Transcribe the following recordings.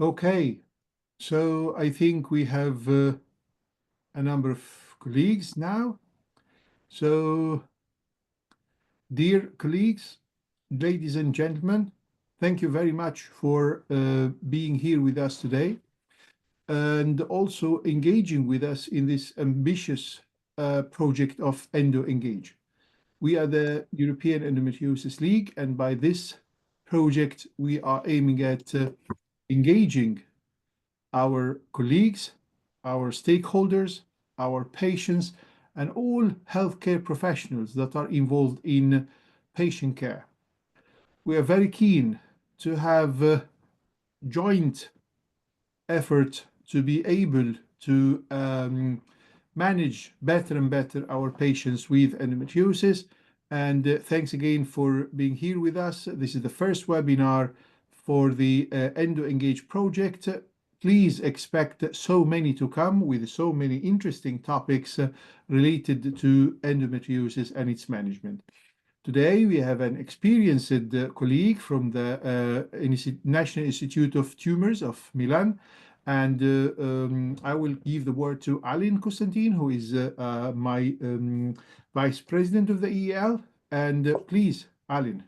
Okay, so I think we have a number of colleagues now. So, dear colleagues, ladies and gentlemen, thank you very much for being here with us today and also engaging with us in this ambitious project of EndoEngage. We are the European Endometriosis League, and by this project, we are aiming at engaging our colleagues, our stakeholders, our patients, and all healthcare professionals that are involved in patient care. We are very keen to have a joint effort to be able to manage better and better our patients with endometriosis. And thanks again for being here with us. This is the first webinar for the EndoEngage project. Please expect so many to come with so many interesting topics related to endometriosis and its management. Today, we have an experienced colleague from the National Institute of Tumors of Milan, and I will give the word to Alin Konstantin, who is my Vice President of the EEL. And please, Alin.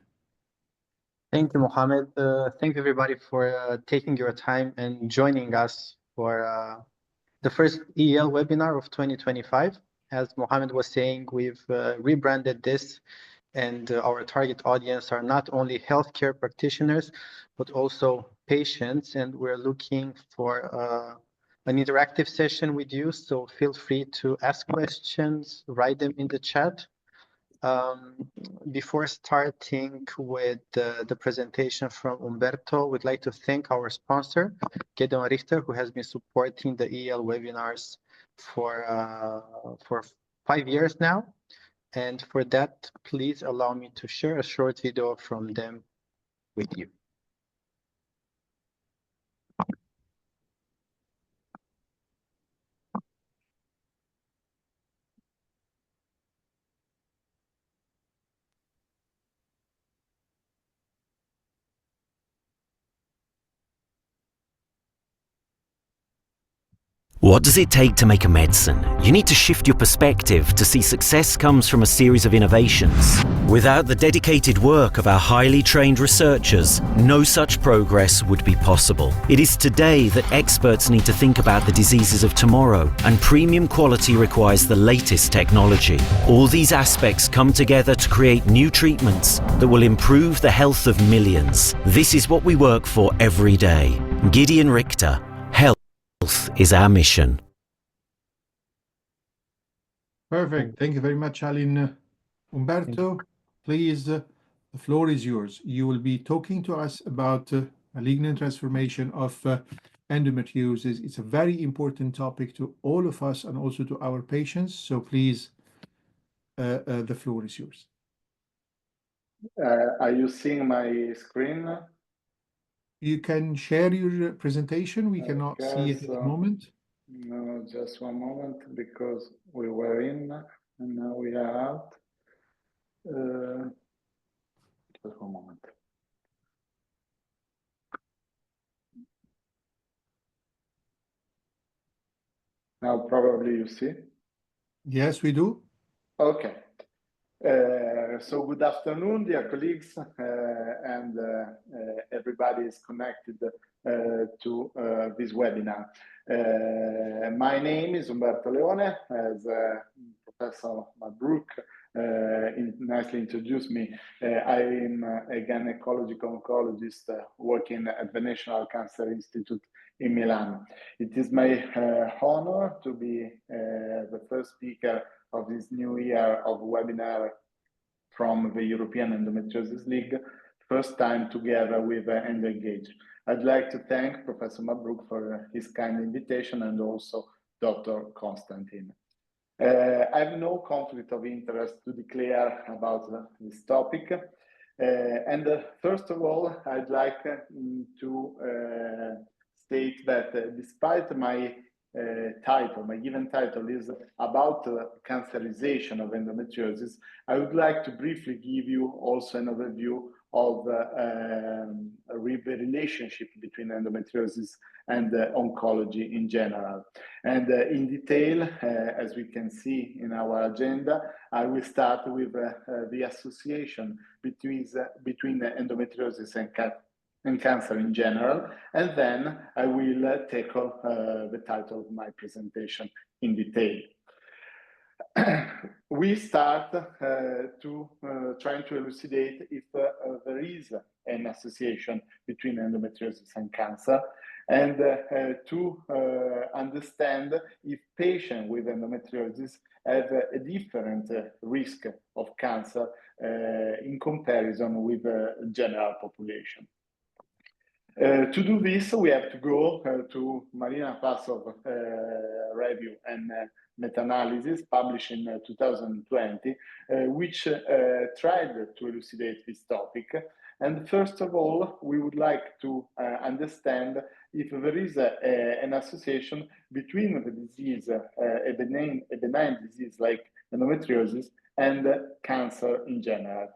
Thank you, Mohammed. Thank you, everybody, for taking your time and joining us for the first EEL webinar of 2025. As Mohammed was saying, we've rebranded this, and our target audience are not only healthcare practitioners, but also patients. And we're looking for an interactive session with you. So feel free to ask questions, write them in the chat. Before starting with the presentation from Umberto, we'd like to thank our sponsor, Gedeon Richter, who has been supporting the EEL webinars for 5 years now. And for that, please allow me to share a short video from them with you. What does it take to make a medicine? You need to shift your perspective to see success comes from a series of innovations. Without the dedicated work of our highly trained researchers, no such progress would be possible. It is today that experts need to think about the diseases of tomorrow, and premium quality requires the latest technology. All these aspects come together to create new treatments that will improve the health of millions. This is what we work for every day. Gedeon Richter. Health is our mission. Perfect. Thank you very much, Alin. Umberto, please, the floor is yours. You will be talking to us about malignant transformation of endometriosis. It's a very important topic to all of us and also to our patients. So please, the floor is yours. Are you seeing my screen? You can share your presentation. We cannot see it at the moment. No, just one moment, because we were in and now we are out. Just one moment. Now probably you see. Yes, we do. Okay. So good afternoon, dear colleagues, and everybody is connected to this webinar. My name is Umberto Leone, as Professor Mabrouk nicely introduced me. I'm a gynecological oncologist working at the National Cancer Institute in Milan. It is my honor to be the first speaker of this new year of webinar from the European Endometriosis League, first time together with EndoEngage. I'd like to thank Professor Mabrouk for his kind invitation and also Dr. Konstantin. I have no conflict of interest to declare about this topic. First of all, I'd like to state that despite my my given title is about cancerization of endometriosis, I would like to briefly give you also an overview of a relationship between endometriosis and oncology in general. And in detail, as we can see in our agenda, I will start with the association between endometriosis and cancer in general, and then I will tackle the title of my presentation in detail. We start trying to elucidate if there is an association between endometriosis and cancer, and to understand if patients with endometriosis have a different risk of cancer in comparison with the general population. To do this, we have to go to Marina Pasov review and meta-analysis published in 2020, which tried to elucidate this topic. And first of all, we would like to understand if there is an association between the disease, a benign disease like endometriosis, and cancer in general.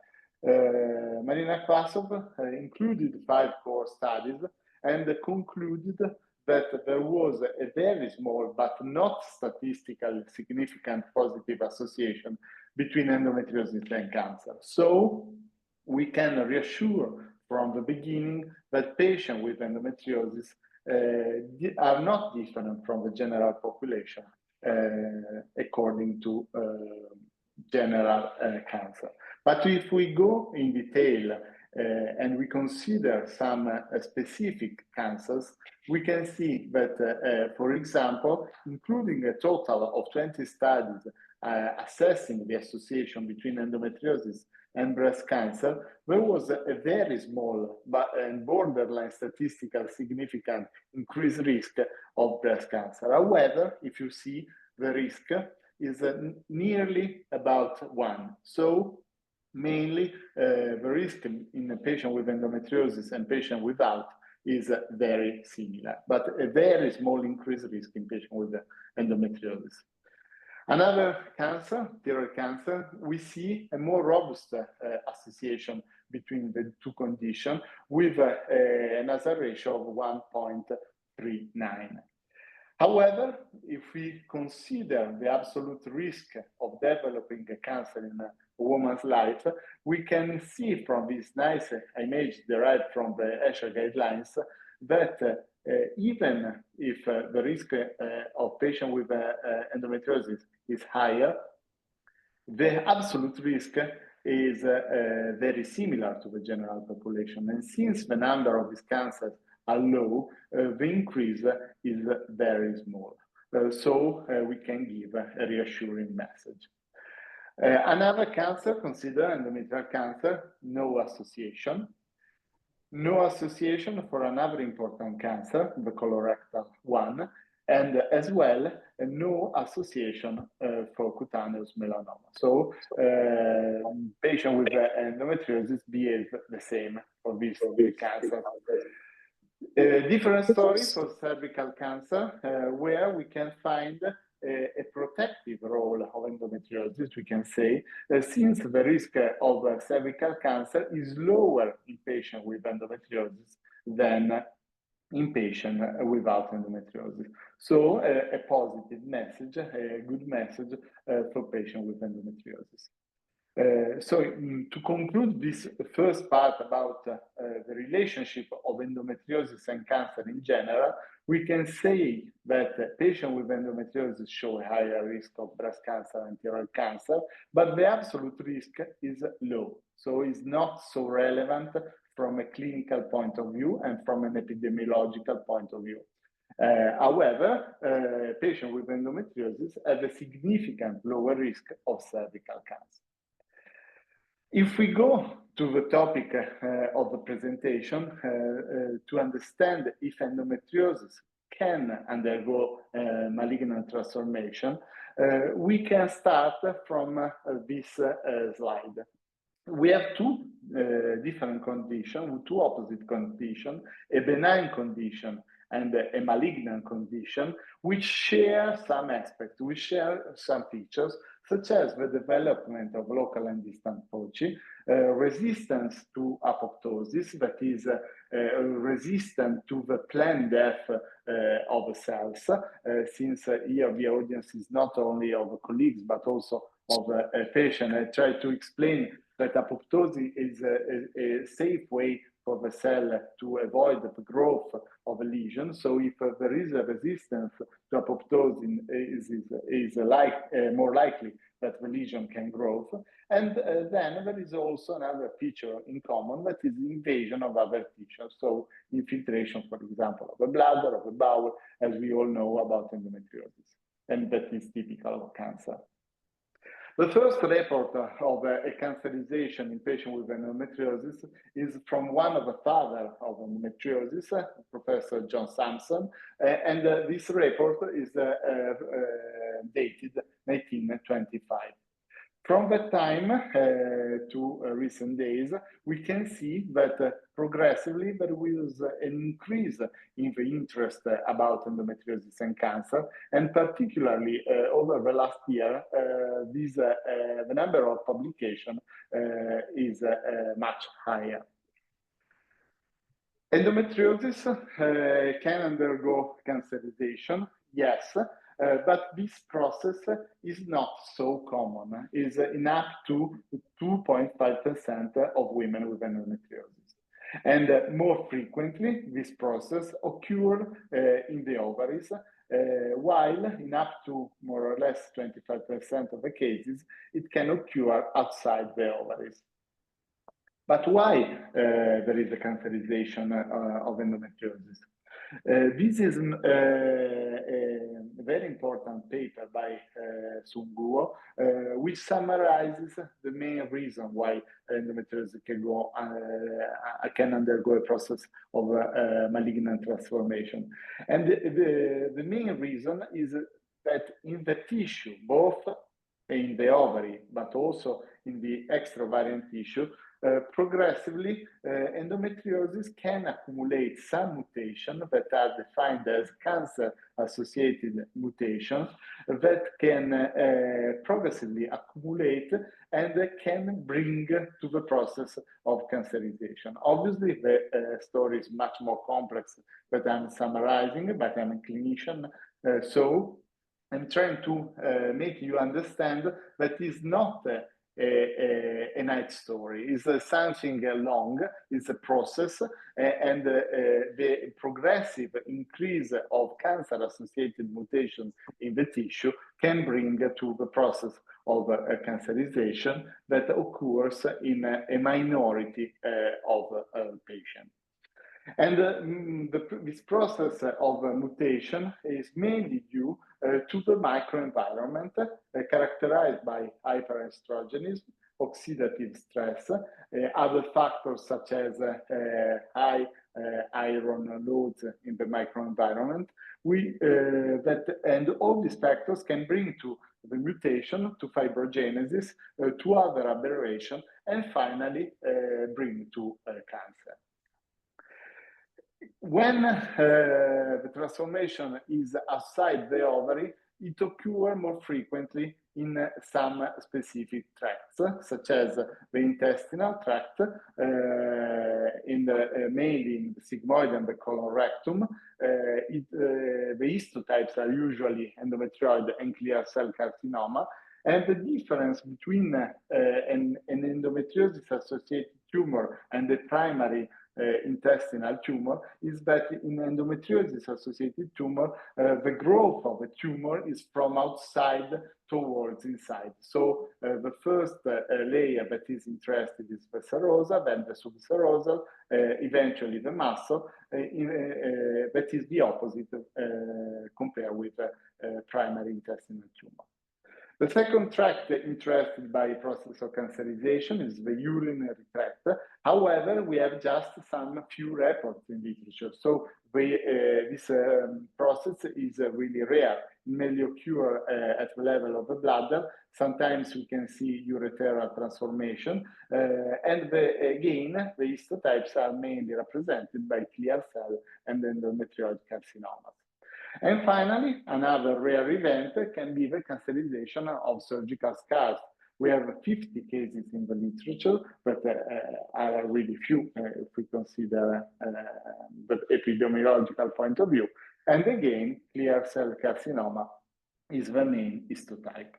Marina Pasov included 5 core studies and concluded that there was a very small but not statistically significant positive association between endometriosis and cancer. So we can reassure from the beginning that patients with endometriosis are not different from the general population according to general cancer. But if we go in detail and we consider some specific cancers, we can see that, for example, including a total of 20 studies assessing the association between endometriosis and breast cancer, there was a very small but borderline statistical significant increased risk of breast cancer. However, if you see, the risk is nearly about 1. So mainly the risk in a patient with endometriosis and patient without is very similar, but a very small increased risk in patient with endometriosis. Another cancer, thyroid cancer, we see a more robust association between the two conditions with an hazard ratio of 1.39. However, if we consider the absolute risk of developing a cancer in a woman's life, we can see from this nice image derived from the ESHA guidelines that even if the risk of patients with endometriosis is higher, the absolute risk is very similar to the general population. And since the number of these cancers are low, the increase is very small. So we can give a reassuring message. Another cancer, consider endometrial cancer, no association. No association for another important cancer, the colorectal one, and as well, no association for cutaneous melanoma. So patients with endometriosis behave the same for this cancer. Different stories for cervical cancer, where we can find a protective role of endometriosis, we can say, since the risk of cervical cancer is lower in patients with endometriosis than in patients without endometriosis. So a positive message, a good message for patients with endometriosis. So to conclude this first part about the relationship of endometriosis and cancer in general, we can say that patients with endometriosis show a higher risk of breast cancer and thyroid cancer, but the absolute risk is low. So it's not so relevant from a clinical point of view and from an epidemiological point of view. However, patients with endometriosis have a significant lower risk of cervical cancer. If we go to the topic of the presentation, to understand if endometriosis can undergo malignant transformation, we can start from this slide. We have two different conditions, two opposite conditions, a benign condition and a malignant condition, which share some aspects, which share some features, such as the development of local and distant foci, resistance to apoptosis, that is resistant to the planned death of cells, since here the audience is not only of colleagues, but also of a patient. I try to explain that apoptosis is a safe way for the cell to avoid the growth of a lesion. So if there is a resistance to apoptosis, is more likely that the lesion can grow. And then there is also another feature in common, that is the invasion of other tissues. So infiltration, for example, of the bladder, of the bowel, as we all know about endometriosis, and that is typical of cancer. The first report of a cancerization in patients with endometriosis is from one of the fathers of endometriosis, Professor John Sampson, and this report is dated 1925. From that time to recent days, we can see that progressively there was an increase in the interest about endometriosis and cancer, and particularly over the last year, the number of publications is much higher. Endometriosis can undergo cancerization, yes, but this process is not so common. It's in up to 2.5% of women with endometriosis. And more frequently, this process occurs in the ovaries, while in up to more or less 25% of the cases, it can occur outside the ovaries. But why there is a cancerization of endometriosis? This is a very important paper by Sun Guo, which summarizes the main reason why endometriosis can undergo a process of malignant transformation. And the main reason is that in the tissue, both in the ovary, but also in the extra-ovarian tissue, progressively, endometriosis can accumulate some mutations that are defined as cancer-associated mutations that can progressively accumulate and can bring to the process of cancerization. Obviously, the story is much more complex that I'm summarizing, but I'm a clinician, so I'm trying to make you understand that it's not a night story. It's something long, it's a process, and the progressive increase of cancer-associated mutations in the tissue can bring to the process of cancerization that occurs in a minority of patients. And this process of mutation is mainly due to the microenvironment characterized by hyperestrogenism, oxidative stress, other factors such as high iron loads in the microenvironment. And all these factors can bring to the mutation, to fibrogenesis, to other aberration, and finally bring to cancer. When the transformation is outside the ovary, it occurs more frequently in some specific tracts, such as the intestinal tract, mainly in the sigmoid and the colorectum. The histotypes are usually endometrioid and clear cell carcinoma. And the difference between an endometriosis-associated tumor and the primary intestinal tumor is that in endometriosis-associated tumor, the growth of the tumor is from outside towards inside. So the first layer that is interested is the serosa, then the subserosal, eventually the muscle, that is the opposite compared with primary intestinal tumor. The second tract interested by process of cancerization is the urinary tract. However, we have just some few reports in literature. So this process is really rare. It mainly occur at the level of the bladder. Sometimes we can see ureteral transformation. And again, the histotypes are mainly represented by clear cell and endometrioid carcinomas. And finally, another rare event can be the cancerization of surgical scars. We have 50 cases in the literature, but are really few if we consider the epidemiological point of view. And again, clear cell carcinoma is the main histotype.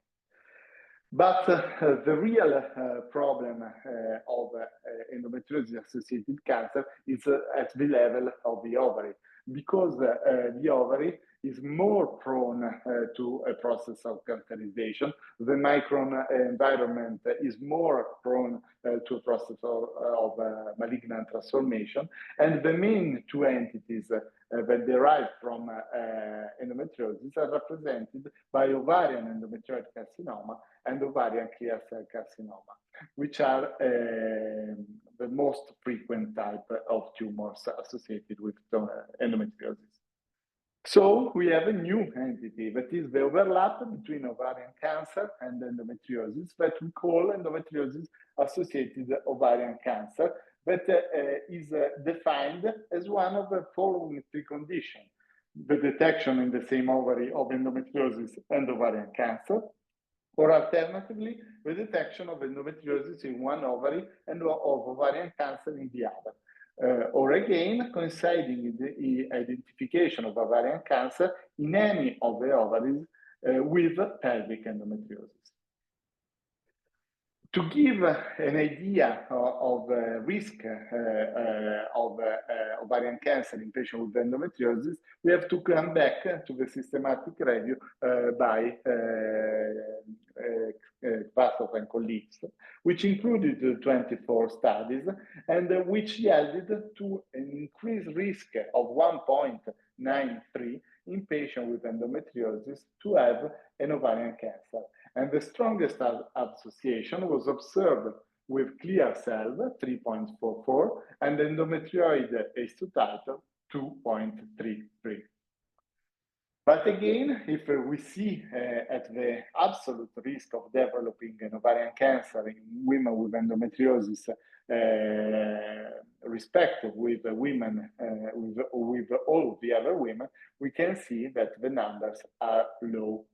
But the real problem of endometriosis-associated cancer is at the level of the ovary, because the ovary is more prone to a process of cancerization. The microenvironment is more prone to a process of malignant transformation. And the main two entities that derive from endometriosis are represented by ovarian endometriotic carcinoma and ovarian clear cell carcinoma, which are the most frequent type of tumors associated with endometriosis. So we have a new entity that is the overlap between ovarian cancer and endometriosis that we call endometriosis-associated ovarian cancer, that is defined as one of the following three conditions: the detection in the same ovary of endometriosis and ovarian cancer, or alternatively, the detection of endometriosis in one ovary and of ovarian cancer in the other. Or again, coinciding the identification of ovarian cancer in any of the ovaries with pelvic endometriosis. To give an idea of risk of ovarian cancer in patients with endometriosis, we have to come back to the systematic review by Vassov and colleagues, which included 24 studies and which yielded to an increased risk of 1.93 in patients with endometriosis to have an ovarian cancer. And the strongest association was observed with clear cell, 3.44, and endometrioid histotype, 2.33. But again, if we see at the absolute risk of developing an ovarian cancer in women with endometriosis, respective with women with all the other women, we can see that the numbers are low.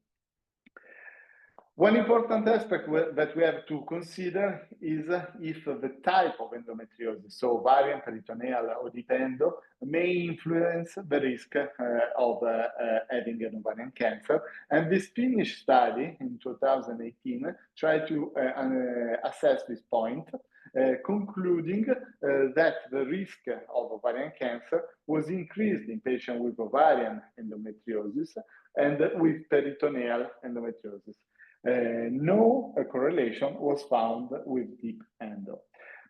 One important aspect that we have to consider is if the type of endometriosis, so ovarian, peritoneal, or deep endo, may influence the risk of having an ovarian cancer. And this Finnish study in 2018 tried to assess this point, concluding that the risk of ovarian cancer was increased in patients with ovarian endometriosis and with peritoneal endometriosis. No correlation was found with deep endo.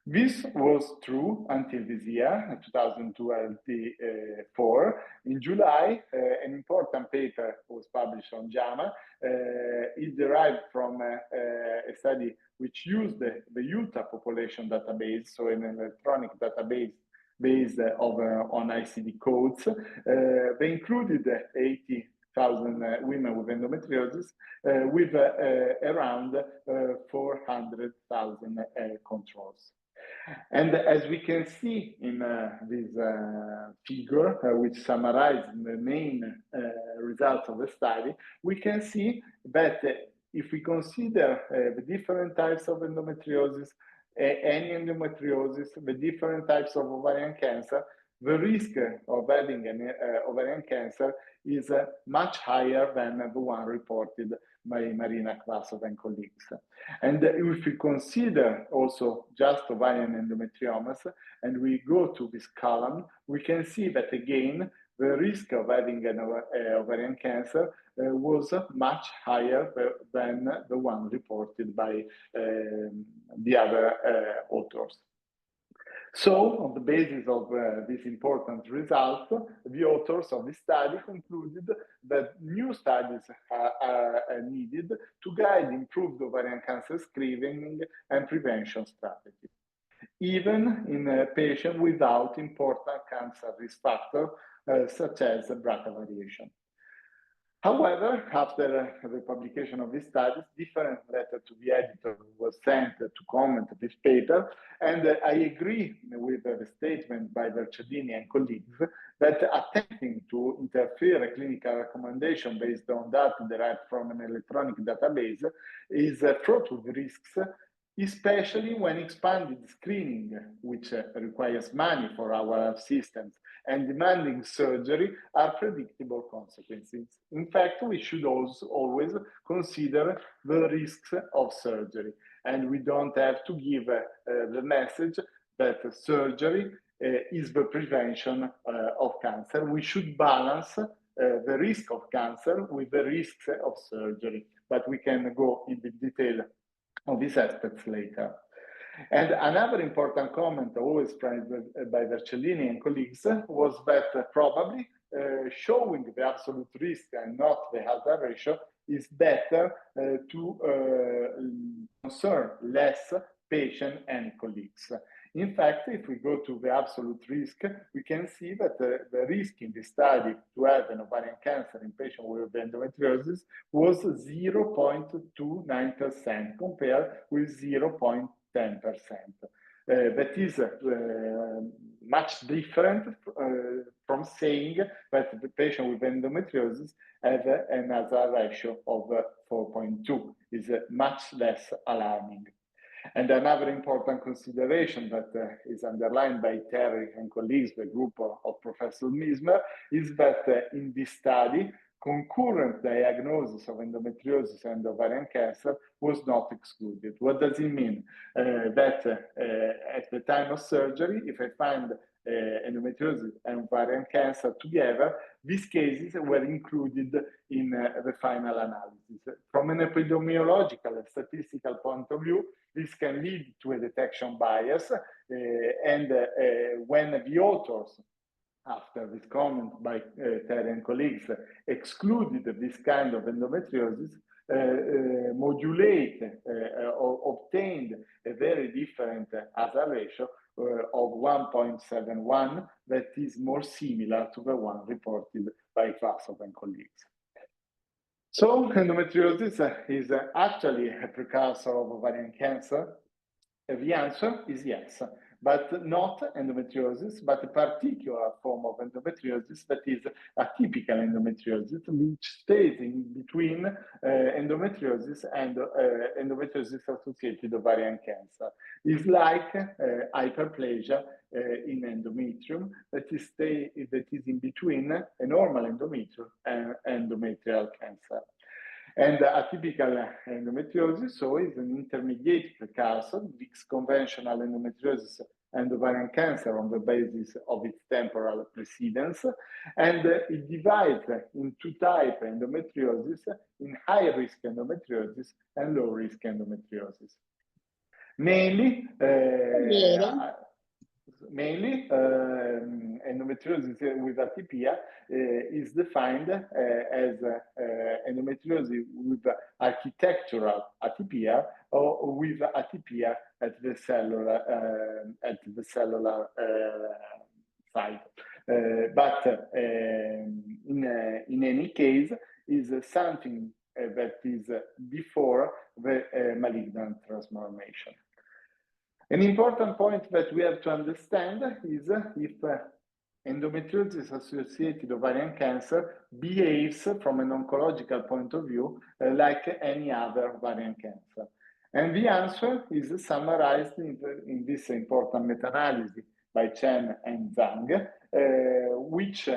This was true until this year, 2024. In July, an important paper was published on JAMA. It derived from a study which used the Utah population database, so an electronic database based on ICD codes. They included 80,000 women with endometriosis with around 400,000 controls. And as we can see in this figure, which summarizes the main results of the study, we can see that if we consider the different types of endometriosis, any endometriosis, the different types of ovarian cancer, the risk of having an ovarian cancer is much higher than the one reported by Marina Vassov and colleagues. And if we consider also just ovarian endometriomas, and we go to this column, we can see that again, the risk of having an ovarian cancer was much higher than the one reported by the other authors. So, on the basis of this important result, the authors of this study concluded that new studies are needed to guide improved ovarian cancer screening and prevention strategies, even in patients without important cancer risk factors such as BRCA variation. However, after the publication of these studies, different letter to the editor was sent to comment this paper, and I agree with the statement by Vercellini and colleagues that attempting to interfere a clinical recommendation based on data derived from an electronic database is fraught with risks, especially when expanded screening, which requires money for our systems, and demanding surgery are predictable consequences. In fact, we should also always consider the risks of surgery, and we don't have to give the message that surgery is the prevention of cancer. We should balance the risk of cancer with the risks of surgery, but we can go into detail on these aspects later. And another important comment always made by Vercellini and colleagues was that probably showing the absolute risk and not the hazard ratio is better to concern less patient and colleagues. In fact, if we go to the absolute risk, we can see that the risk in the study to have an ovarian cancer in patients with endometriosis was 0.29% compared with 0.10%. That is much different from saying that the patient with endometriosis has an hazard ratio of 4.2, is much less alarming. And another important consideration that is underlined by Terry and colleagues, the group of Professor Mismer, is that in this study, concurrent diagnosis of endometriosis and ovarian cancer was not excluded. What does it mean? That at the time of surgery, if I find endometriosis and ovarian cancer together, these cases were included in the final analysis. From an epidemiological and statistical point of view, this can lead to a detection bias, and when the authors, after this comment by Terry and colleagues, excluded this kind of endometriosis, obtained a very different hazard ratio of 1.71 that is more similar to the one reported by Vasov and colleagues. So endometriosis is actually a precursor of ovarian cancer. The answer is yes, but not endometriosis, but a particular form of endometriosis that is atypical endometriosis, which stays in between endometriosis and endometriosis-associated ovarian cancer. It's like hyperplasia in endometrium that is in between a normal endometrium and endometrial cancer. And atypical endometriosis, so, is an intermediate precursor, mixed conventional endometriosis and ovarian cancer on the basis of its temporal precedence, and it divides in two types: endometriosis in high-risk endometriosis and low-risk endometriosis. Mainly, endometriosis with atypia is defined as endometriosis with architectural atypia or with atypia at the cellular site. But in any case, is something that is before the malignant transformation. An important point that we have to understand is if endometriosis-associated ovarian cancer behaves from an oncological point of view like any other ovarian cancer. And the answer is summarized in this important meta-analysis by Chen and Zhang, which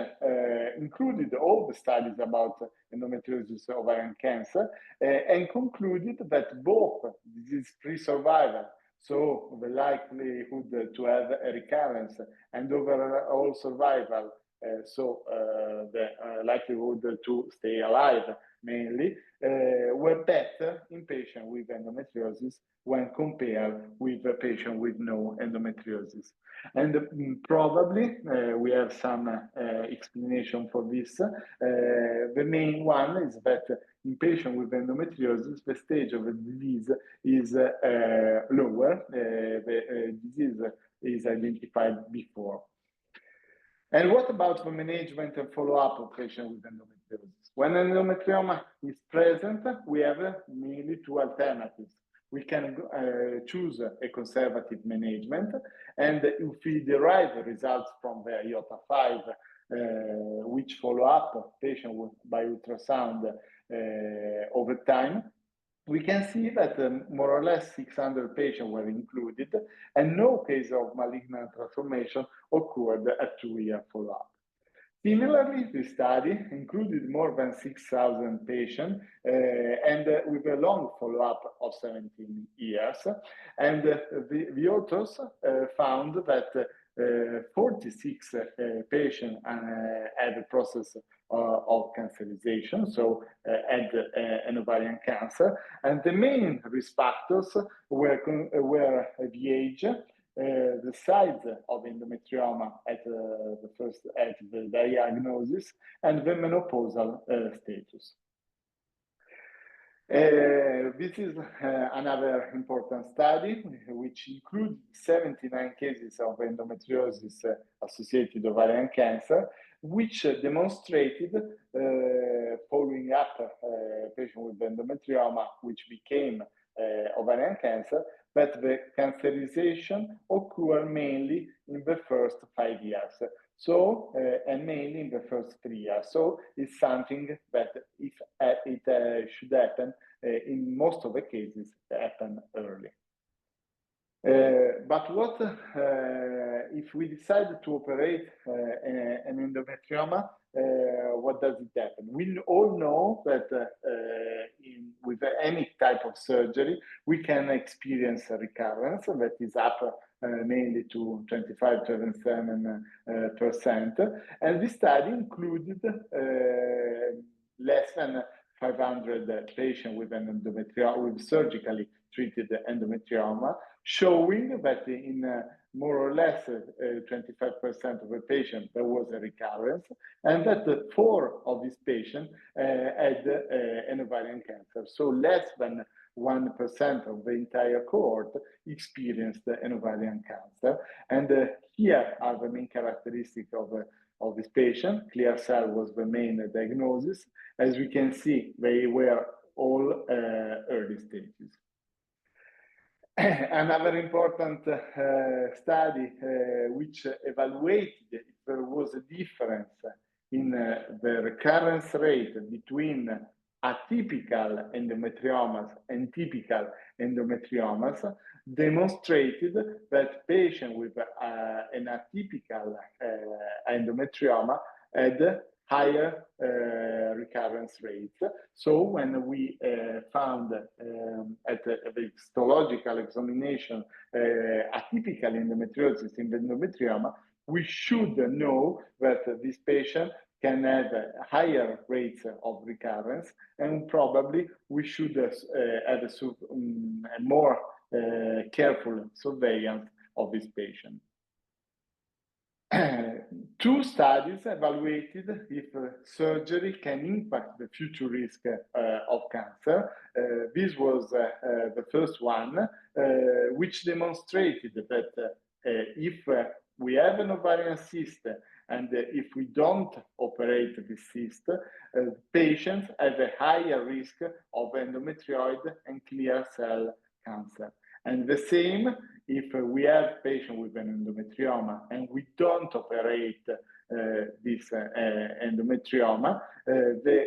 included all the studies about endometriosis ovarian cancer and concluded that both disease-free survival, so the likelihood to have a recurrence, and overall survival, so the likelihood to stay alive mainly, were better in patients with endometriosis when compared with a patient with no endometriosis. And probably we have some explanation for this. The main one is that in patients with endometriosis, the stage of the disease is lower. The disease is identified before. And what about the management and follow-up of patients with endometriosis? When endometrioma is present, we have mainly two alternatives. We can choose a conservative management, and if we derive results from the IOTA-5, which follow up patient by ultrasound over time, we can see that more or less 600 patients were included, and no case of malignant transformation occurred at 2-year follow-up. Similarly, this study included more than 6,000 patients and with a long follow-up of 17 years. And the authors found that 46 patients had a process of cancerization, so had an ovarian cancer. And the main risk factors were the age, the size of endometrioma at the diagnosis, and the menopausal status. This is another important study which includes 79 cases of endometriosis-associated ovarian cancer, which demonstrated, following up a patient with endometrioma, which became ovarian cancer, but the cancerization occurred mainly in the first 5 years. So, and mainly in the first 3 years. So it's something that if it should happen, in most of the cases, happen early. But what if we decide to operate an endometrioma? What does it happen? We all know that with any type of surgery, we can experience a recurrence that is up mainly to 25-27%. And this study included less than 500 patients with an endometrioma, with surgically treated endometrioma, showing that in more or less 25% of the patients there was a recurrence, and that 4 of these patients had an ovarian cancer. So less than 1% of the entire cohort experienced an ovarian cancer. And here are the main characteristics of this patient. Clear cell was the main diagnosis. As we can see, they were all early stages. Another important study which evaluated if there was a difference in the recurrence rate between atypical endometriomas and typical endometriomas demonstrated that patients with an atypical endometrioma had higher recurrence rates. So when we found at the histological examination atypical endometriosis in the endometrioma, we should know that this patient can have higher rates of recurrence, and probably we should have a more careful surveillance of this patient. 2 studies evaluated if surgery can impact the future risk of cancer. This was the first one, which demonstrated that if we have an ovarian cyst and if we don't operate the cyst, patients have a higher risk of endometrioid and clear cell cancer. And the same if we have patients with an endometrioma and we don't operate this endometrioma, the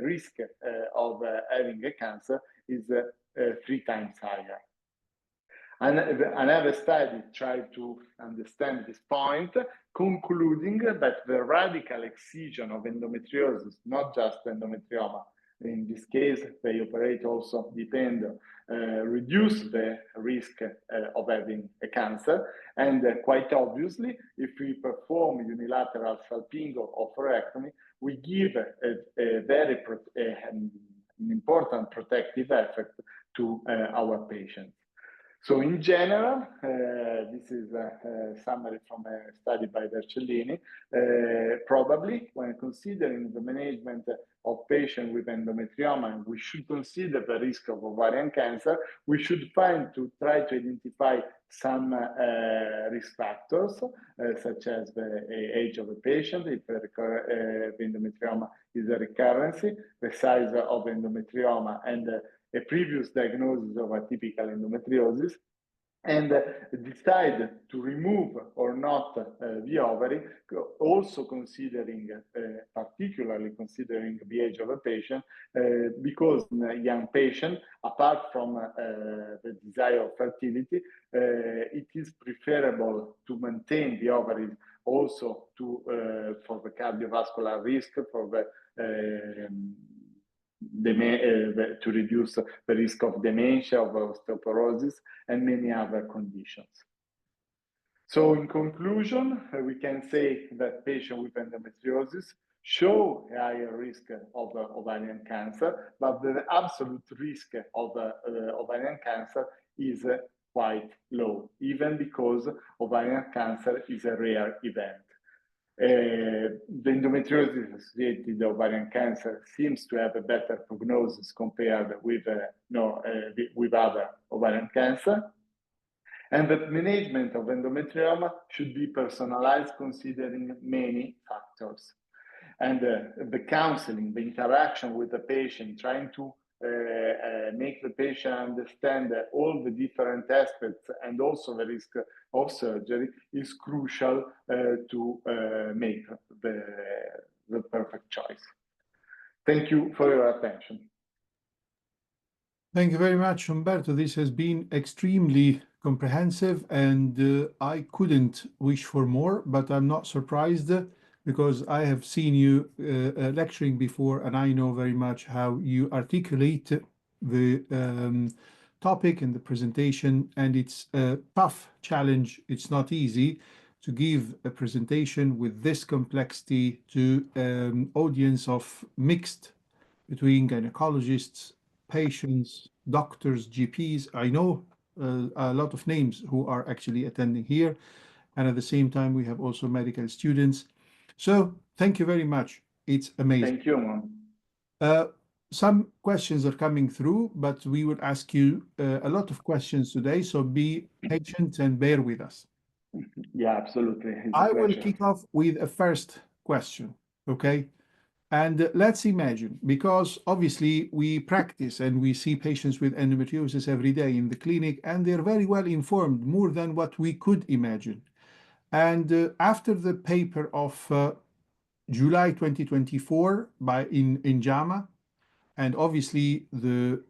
risk of having a cancer is 3 times higher. And another study tried to understand this point, concluding that the radical excision of endometriosis, not just endometrioma, in this case, they operate also depend, reduce the risk of having a cancer. And quite obviously, if we perform unilateral salpingo or oophorectomy, we give a very an important protective effect to our patients. So in general, this is a summary from a study by Vercellini. Probably when considering the management of patients with endometrioma, we should consider the risk of ovarian cancer. We should try to identify some risk factors, such as the age of the patient, if the endometrioma is a recurrence, the size of endometrioma, and a previous diagnosis of atypical endometriosis, and decide to remove or not the ovary, also considering, particularly considering the age of a patient, because in a young patient, apart from the desire of fertility, it is preferable to maintain the ovaries also for the cardiovascular risk, for the to reduce the risk of dementia, of osteoporosis, and many other conditions. So in conclusion, we can say that patients with endometriosis show a higher risk of ovarian cancer, but the absolute risk of ovarian cancer is quite low, even because ovarian cancer is a rare event. The endometriosis-associated ovarian cancer seems to have a better prognosis compared with other ovarian cancer. And the management of endometrioma should be personalized considering many factors. And the counseling, the interaction with the patient, trying to make the patient understand all the different aspects and also the risk of surgery is crucial to make the perfect choice. Thank you for your attention. Thank you very much, Umberto. This has been extremely comprehensive, and I couldn't wish for more, but I'm not surprised because I have seen you lecturing before, and I know very much how you articulate the topic and the presentation, and it's a tough challenge. It's not easy to give a presentation with this complexity to an audience of mixed between gynecologists, patients, doctors, GPs. I know a lot of names who are actually attending here, and at the same time we have also medical students. So thank you very much. It's amazing. Thank you, Mom. Some questions are coming through, but we will ask you a lot of questions today, so be patient and bear with us. Yeah, absolutely. I will kick off with a first question, okay? And let's imagine, because obviously we practice and we see patients with endometriosis every day in the clinic, and they're very well informed, more than what we could imagine. And after the paper of July 2024 in JAMA, and obviously the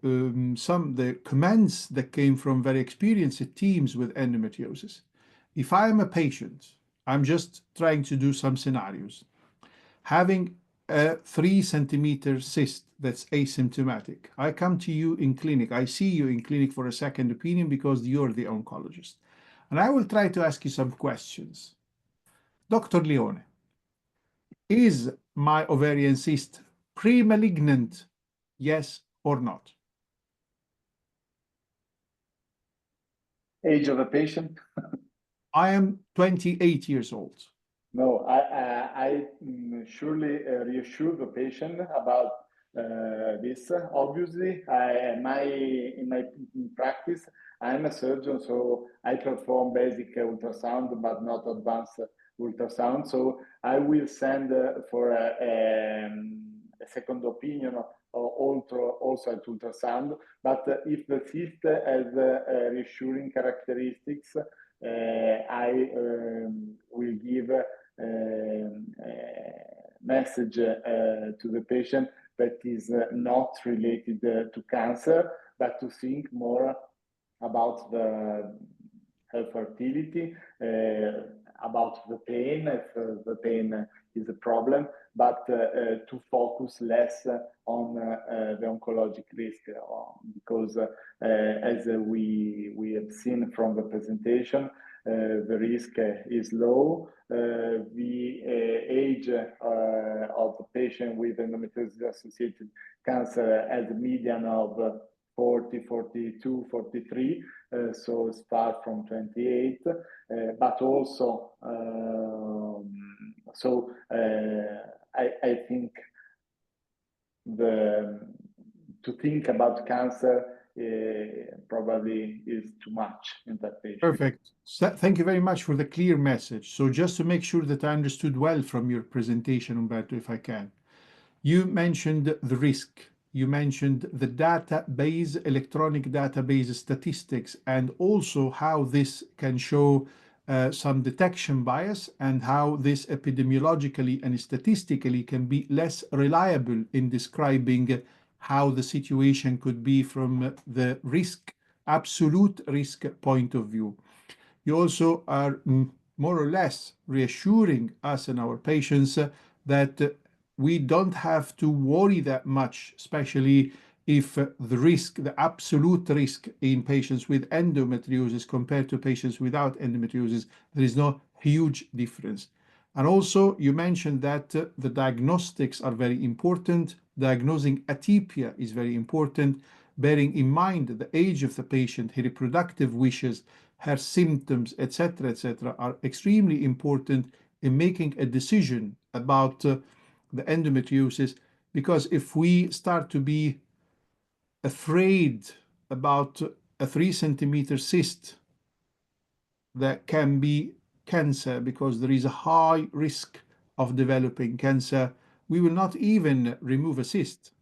comments that came from very experienced teams with endometriosis. If I am a patient, I'm just trying to do some scenarios, having a 3-centimeter cyst that's asymptomatic. I come to you in clinic. I see you in clinic for a second opinion because you're the oncologist. And I will try to ask you some questions. Dr. Leone, is my ovarian cyst pre-malignant, yes or not? Age of the patient? I am 28 years old. No, I surely reassure the patient about this. Obviously, in my practice, I'm a surgeon, so I perform basic ultrasound, but not advanced ultrasound. So I will send for a second opinion also at ultrasound. But if the cyst has reassuring characteristics, I will give message to the patient that is not related to cancer, but to think more about the fertility, about the pain, if the pain is a problem, but to focus less on the oncologic risk, because as we have seen from the presentation, the risk is low. The age of the patient with endometriosis-associated cancer has a median of 40, 42, 43, so it's far from 28, but also, I think to think about cancer probably is too much in that patient. Perfect. So, thank you very much for the clear message. So just to make sure that I understood well from your presentation, Umberto, if I can. You mentioned the risk. You mentioned the database, electronic database statistics, and also how this can show some detection bias and how this epidemiologically and statistically can be less reliable in describing how the situation could be from the risk, absolute risk point of view. You also are more or less reassuring us and our patients that we don't have to worry that much, especially if the risk, the absolute risk in patients with endometriosis compared to patients without endometriosis, there is no huge difference. And also, you mentioned that the diagnostics are very important. Diagnosing atypia is very important, bearing in mind the age of the patient, her reproductive wishes, her symptoms, etc., are extremely important in making a decision about the endometriosis, because if we start to be afraid about a 3-centimeter cyst that can be cancer because there is a high risk of developing cancer, we will not even remove a cyst.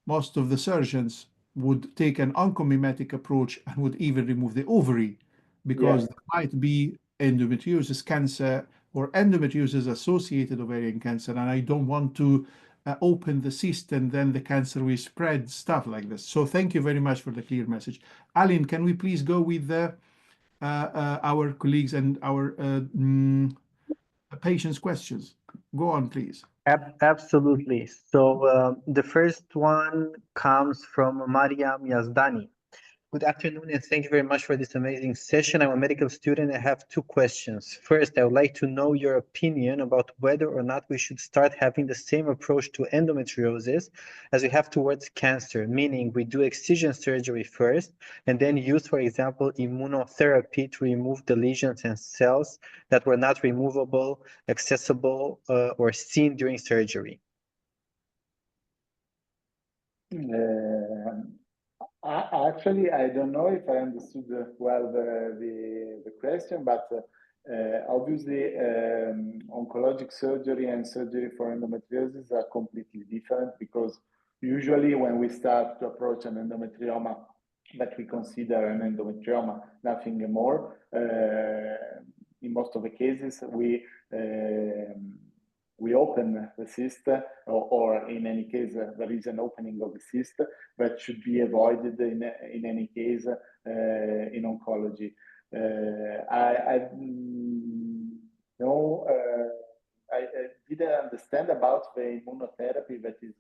Most of the surgeons would take an oncomimetic approach and would even remove the ovary because there might be endometriosis cancer or endometriosis-associated ovarian cancer, and I don't want to open the cyst and then the cancer will spread, stuff like this. So thank you very much for the clear message. Aline, can we please go with our colleagues and our patients' questions? Go on, please. Absolutely. So the first one comes from Mariam Yazdani. Good afternoon, and thank you very much for this amazing session. I'm a medical student. I have 2 questions. First, I would like to know your opinion about whether or not we should start having the same approach to endometriosis as we have towards cancer, meaning we do excision surgery first and then use, for example, immunotherapy to remove the lesions and cells that were not removable, accessible, or seen during surgery. Actually, I don't know if I understood well the question, but obviously oncologic surgery and surgery for endometriosis are completely different, because usually when we start to approach an endometrioma that we consider an endometrioma, nothing more, in most of the cases we open the cyst, or in any case there is an opening of the cyst that should be avoided in any case in oncology. I didn't understand about the immunotherapy that is.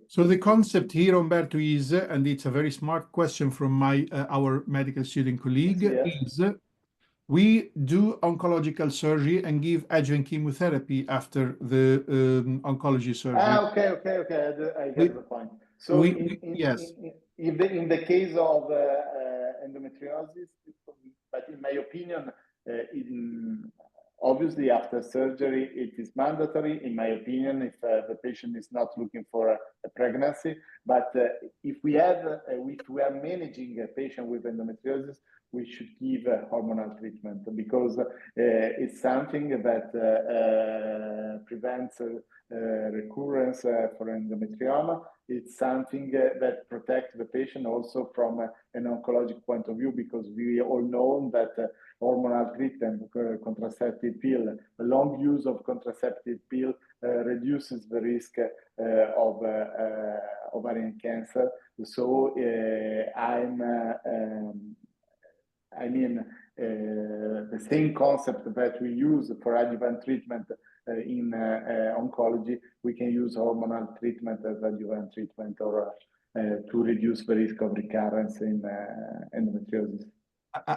So the concept here, Umberto, is, and it's a very smart question from our medical student colleague, is we do oncological surgery and give adjuvant chemotherapy after the oncology surgery. Okay. I get the point. So yes. In the case of endometriosis, but in my opinion, obviously after surgery it is mandatory, in my opinion, if the patient is not looking for a pregnancy. But if we are managing a patient with endometriosis, we should give hormonal treatment, because it's something that prevents recurrence for endometrioma. It's something that protects the patient also from an oncologic point of view, because we all know that hormonal treatment, contraceptive pill, a long use of contraceptive pill reduces the risk of ovarian cancer. So the same concept that we use for adjuvant treatment in oncology, we can use hormonal treatment as adjuvant treatment, or to reduce the risk of recurrence in endometriosis.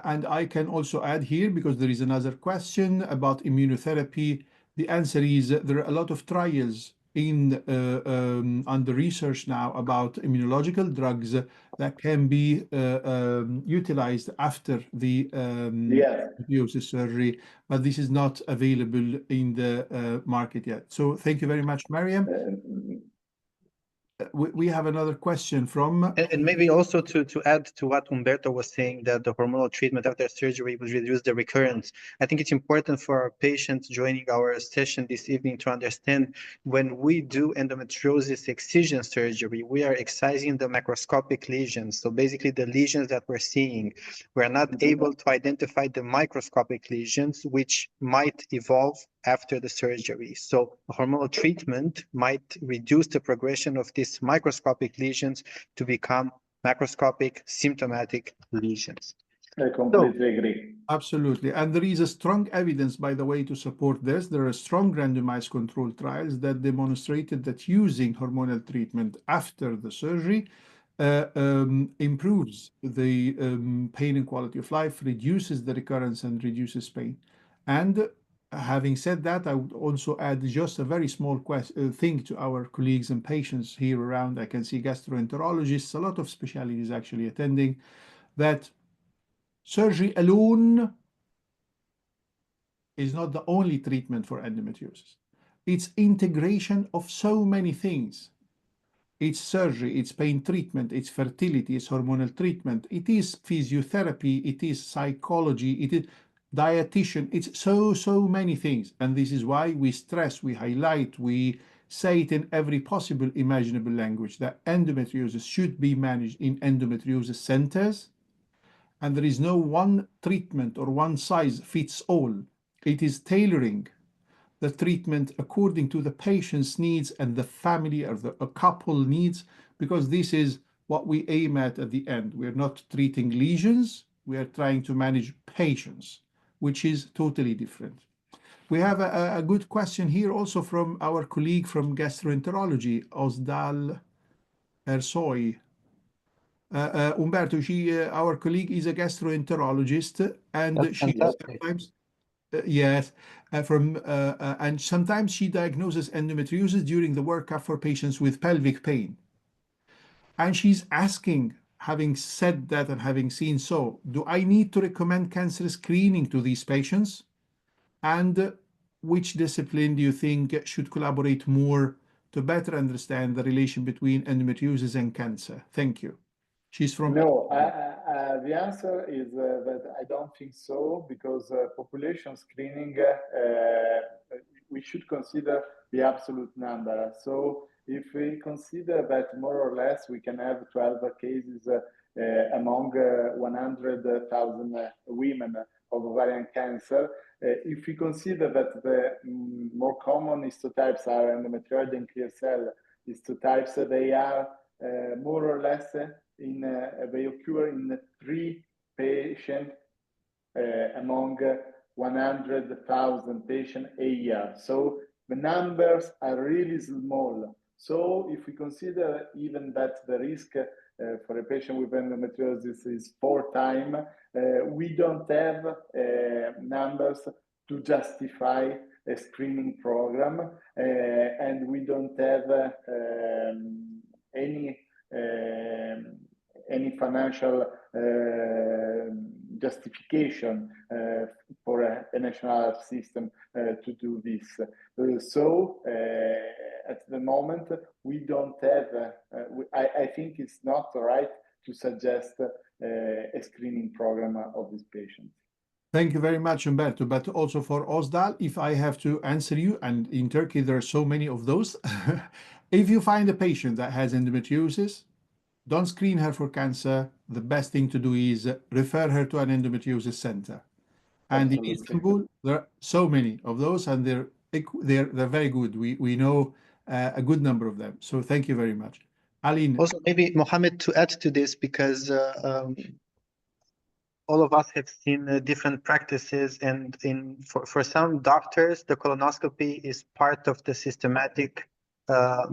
And I can also add here, because there is another question about immunotherapy. The answer is there are a lot of trials under research now about immunological drugs that can be utilized after the Yes. endometriosis surgery, but this is not available in the market yet. So thank you very much, Mariam. We have another question from... And maybe also to add to what Umberto was saying, that the hormonal treatment after surgery will reduce the recurrence. I think it's important for our patients joining our session this evening to understand when we do endometriosis excision surgery, we are excising the macroscopic lesions. So basically the lesions that we're seeing, we're not able to identify the microscopic lesions, which might evolve after the surgery. So hormonal treatment might reduce the progression of these microscopic lesions to become macroscopic symptomatic lesions. I completely agree. Absolutely. And there is a strong evidence, by the way, to support this. There are strong randomized controlled trials that demonstrated that using hormonal treatment after the surgery improves the pain and quality of life, reduces the recurrence, and reduces pain. And having said that, I would also add just a very small thing to our colleagues and patients here around. I can see gastroenterologists, a lot of specialties actually attending, that surgery alone is not the only treatment for endometriosis. It's integration of so many things. It's surgery, it's pain treatment, it's fertility, it's hormonal treatment, it is physiotherapy, it is psychology, it is dietitian, it's so many things. And this is why we stress, we highlight, we say it in every possible imaginable language that endometriosis should be managed in endometriosis centers. And there is no one treatment or one size fits all. It is tailoring the treatment according to the patient's needs and the family or a couple needs, because this is what we aim at the end. We're not treating lesions, we are trying to manage patients, which is totally different. We have a good question here also from our colleague from gastroenterology, Osdal Ersoy. Umberto, our colleague is a gastroenterologist, and That's she fantastic. sometimes, yes, and sometimes she diagnoses endometriosis during the workup for patients with pelvic pain. And she's asking, having said that and having seen so, do I need to recommend cancer screening to these patients? And which discipline do you think should collaborate more to better understand the relation between endometriosis and cancer? Thank you. She's from... No, the answer is that I don't think so, because population screening, we should consider the absolute number. So if we consider that more or less we can have 12 cases among 100,000 women of ovarian cancer, if we consider that the more common histotypes are endometrioid and clear cell histotypes, they are more or less they occur in 3 patients among 100,000 patients a year. So the numbers are really small. So if we consider even that the risk for a patient with endometriosis is 4 times, we don't have numbers to justify a screening program, and we don't have any financial justification for a national health system to do this. So at the moment, we don't have, I think it's not right to suggest a screening program of these patients. Thank you very much, Umberto. But also for Osdal, if I have to answer you, and in Turkey there are so many of those, if you find a patient that has endometriosis, don't screen her for cancer. The best thing to do is refer her to an endometriosis center. And Absolutely. in Istanbul, there are so many of those, and they're very good. We know a good number of them. So thank you very much. Aline. Also, maybe Mohammed, to add to this, because all of us have seen different practices, and for some doctors, the colonoscopy is part of the systematic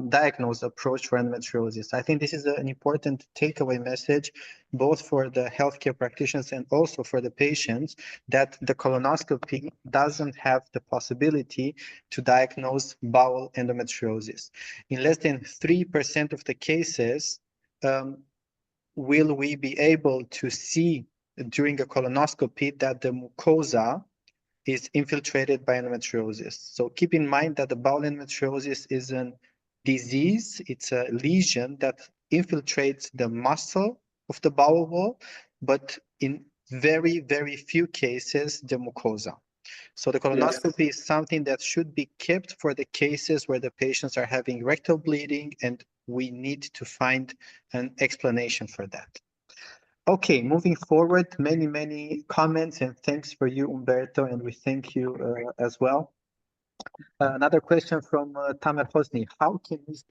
diagnose approach for endometriosis. I think this is an important takeaway message, both for the healthcare practitioners and also for the patients, that the colonoscopy doesn't have the possibility to diagnose bowel endometriosis. In less than 3% of the cases, will we be able to see during a colonoscopy that the mucosa is infiltrated by endometriosis. So keep in mind that the bowel endometriosis is a disease, it's a lesion that infiltrates the muscle of the bowel wall, but in very, very few cases, the mucosa. So the colonoscopy is something that should be kept for the cases where the patients are having rectal bleeding, and we need to find an explanation for that. Okay, moving forward, many comments, and thanks for you, Umberto, and we thank you as well. Another question from Tamer Hosni. How can we see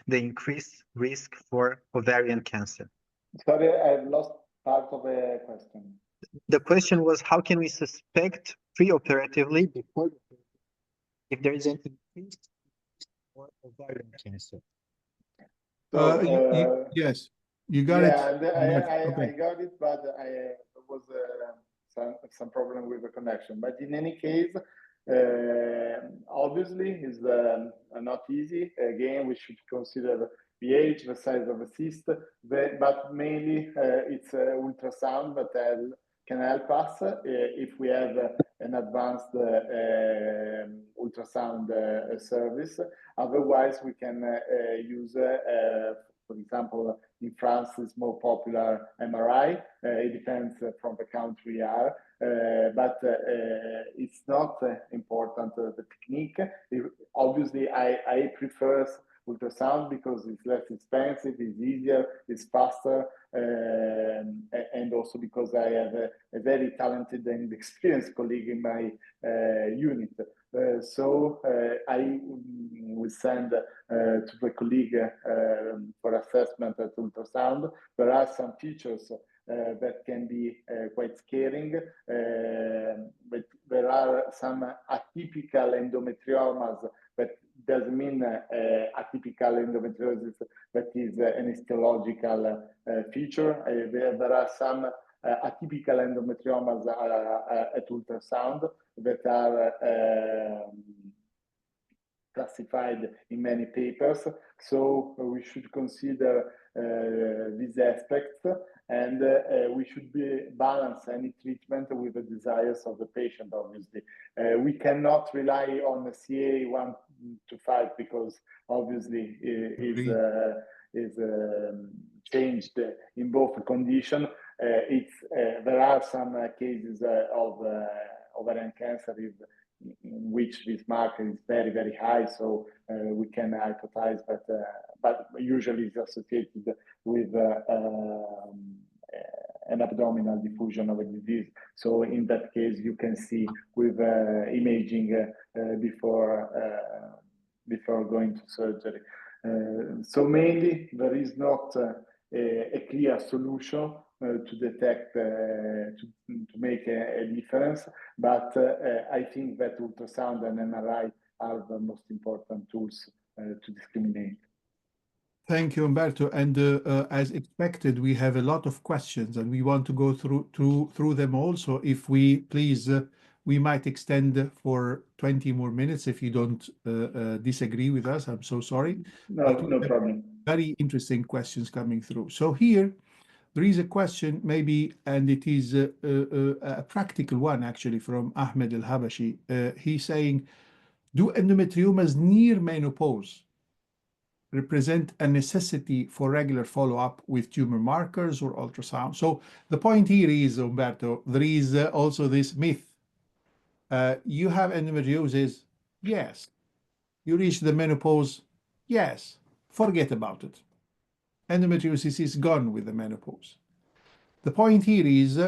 the increased risk for ovarian cancer? Sorry, I've lost part of the question. The question was, how can we suspect preoperatively before if there is an increased risk for ovarian cancer? So, yes, you got it. I got it, but there was some problem with the connection. But in any case, obviously, it's not easy. Again, we should consider the pH, the size of the cyst, but mainly it's ultrasound that can help us if we have an advanced ultrasound service. Otherwise, we can use, for example, in France, it's more popular MRI. It depends from the country we are, but it's not important, the technique. Obviously, I prefer ultrasound because it's less expensive, it's easier, it's faster, and also because I have a very talented and experienced colleague in my unit. So I will send to the colleague for assessment at ultrasound. There are some features that can be quite scaring, but there are some atypical endometriomas that doesn't mean atypical endometriosis that is an histological feature. There are some atypical endometriomas at ultrasound that are classified in many papers. So we should consider these aspects, and we should balance any treatment with the desires of the patient, obviously. We cannot rely on the CA 1 to 5 because obviously is changed in both conditions. There are some cases of ovarian cancer in which this marker is very, very high, so we can hypothesize that, but usually it's associated with an abdominal diffusion of a disease. So in that case, you can see with imaging before going to surgery. So mainly there is not a clear solution to detect, to make a difference, but I think that ultrasound and MRI are the most important tools to discriminate. Thank you, Umberto. And as expected, we have a lot of questions, and we want to go through them all. So if we please, we might extend for 20 more minutes if you don't disagree with us. I'm so sorry. No problem. Very interesting questions coming through. So here, there is a question maybe, and it is a practical one actually from Ahmed Al-Habashi. He's saying, do endometriomas near menopause represent a necessity for regular follow-up with tumor markers or ultrasound? So the point here is, Umberto, there is also this myth. You have endometriosis? Yes. You reach the menopause? Yes. Forget about it. Endometriosis is gone with the menopause. The point here is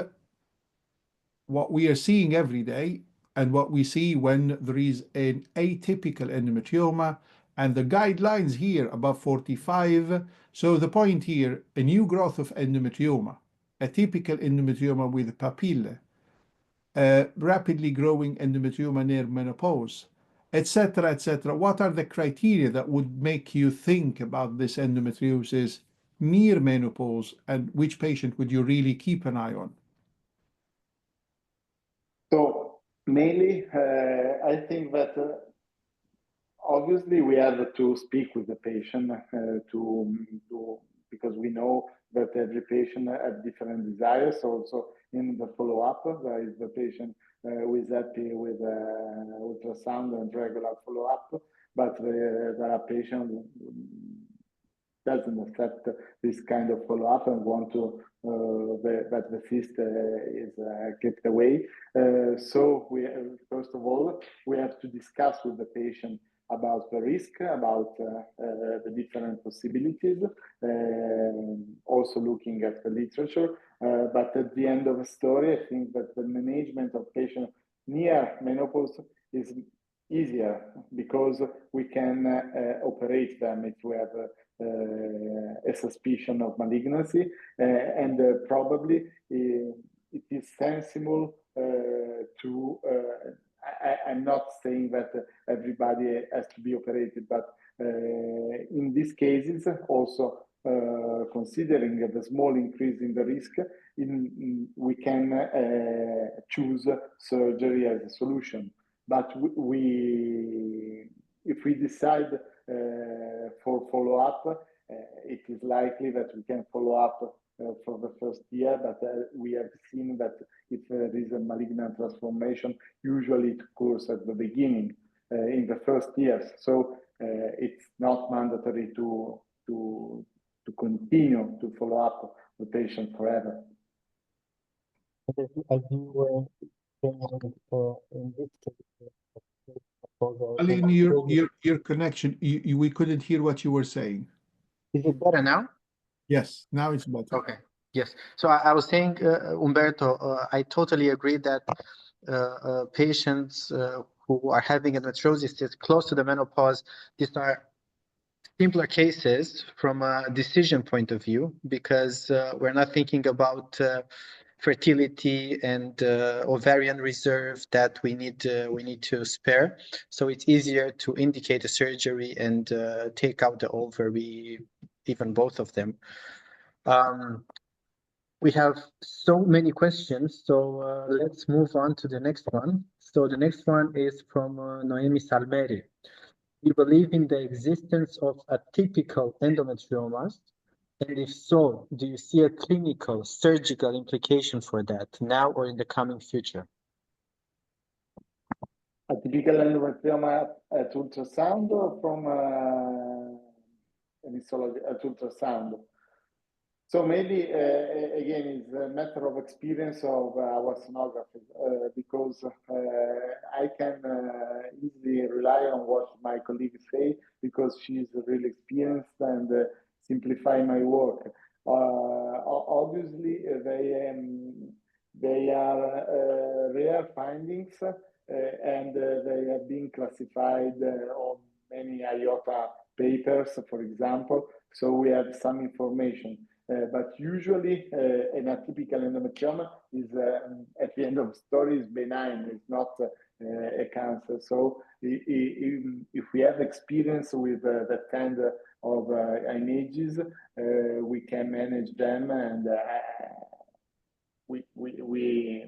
what we are seeing every day and what we see when there is an atypical endometrioma, and the guidelines here above 45. So the point here, a new growth of endometrioma, atypical endometrioma with papilla, rapidly growing endometrioma near menopause, etc., etc. What are the criteria that would make you think about this endometriosis near menopause, and which patient would you really keep an eye on? So mainly, I think that obviously we have to speak with the patient because we know that every patient has different desires. Also in the follow-up, there is the patient who is happy with ultrasound and regular follow-up, but there are patients who doesn't accept this kind of follow-up and want to that the cyst is kept away. So we first of all we have to discuss with the patient about the risk, about the different possibilities, also looking at the literature. But at the end of the story, I think that the management of patients near menopause is easier because we can operate them if we have a suspicion of malignancy, and probably it is sensible to I'm not saying that everybody has to be operated, but in these cases also considering the small increase in the risk, we can choose surgery as a solution. But if we decide for follow-up, it is likely that we can follow up for the first year, but we have seen that if there is a malignant transformation, usually it occurs at the beginning, in the first years. So it's not mandatory to continue to follow up the patient forever. As you were saying, in this case, Aline, your connection, we couldn't hear what you were saying. Is it better now? Yes, now it's better. Okay. Yes. So I was saying, Umberto, I totally agree that patients who are having endometriosis close to the menopause, these are simpler cases from a decision point of view, because we're not thinking about fertility and ovarian reserve that we need to spare. So it's easier to indicate a surgery and take out the ovary, even both of them. We have so many questions, so let's move on to the next one. So the next one is from Noemi Salmeri. Do you believe in the existence of atypical endometriomas? And if so, do you see a clinical, surgical implication for that now or in the coming future? Atypical endometrioma at ultrasound or from an histology at ultrasound? So maybe, again, it's a matter of experience of our sonography, because I can easily rely on what my colleagues say, because she's really experienced and simplify my work. Obviously, they are rare findings, and they have been classified on many IOTA papers, for example, so we have some information. But usually an atypical endometrioma is, at the end of the story, is benign, it's not a cancer. So if we have experience with that kind of images, we can manage them, and we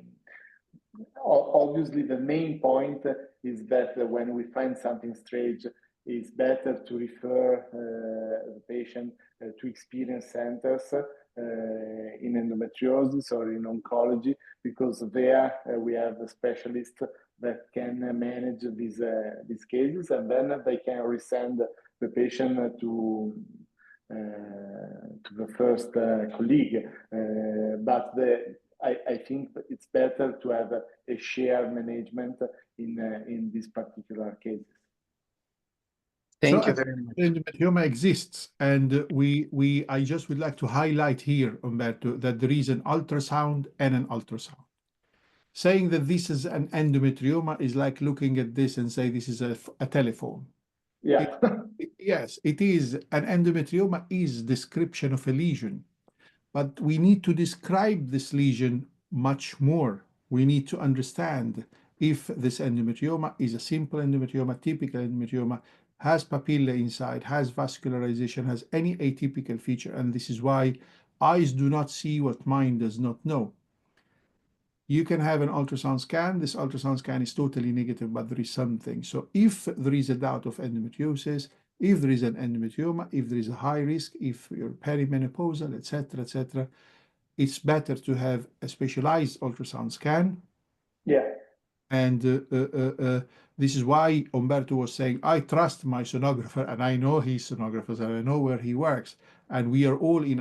obviously the main point is that when we find something strange, it's better to refer the patient to experienced centers in endometriosis or in oncology, because there we have a specialist that can manage these cases, and then they can resend the patient to the first colleague. But I think it's better to have a shared management in these particular cases. Thank you very much. Endometrioma exists, and I just would like to highlight here, Umberto, that there is an ultrasound and an ultrasound. Saying that this is an endometrioma is like looking at this and say this is a telephone. Yeah. Yes, it is. An endometrioma is description of a lesion, but we need to describe this lesion much more. We need to understand if this endometrioma is a simple endometrioma, typical endometrioma, has papilla inside, has vascularization, has any atypical feature, and this is why eyes do not see what mind does not know. You can have an ultrasound scan. This ultrasound scan is totally negative, but there is something. So if there is a doubt of endometriosis, if there is an endometrioma, if there is a high risk, if you're perimenopausal, etc., it's better to have a specialized ultrasound scan. Yeah. And this is why Umberto was saying, I trust my sonographer, and I know his sonographers, and I know where he works. And we are all in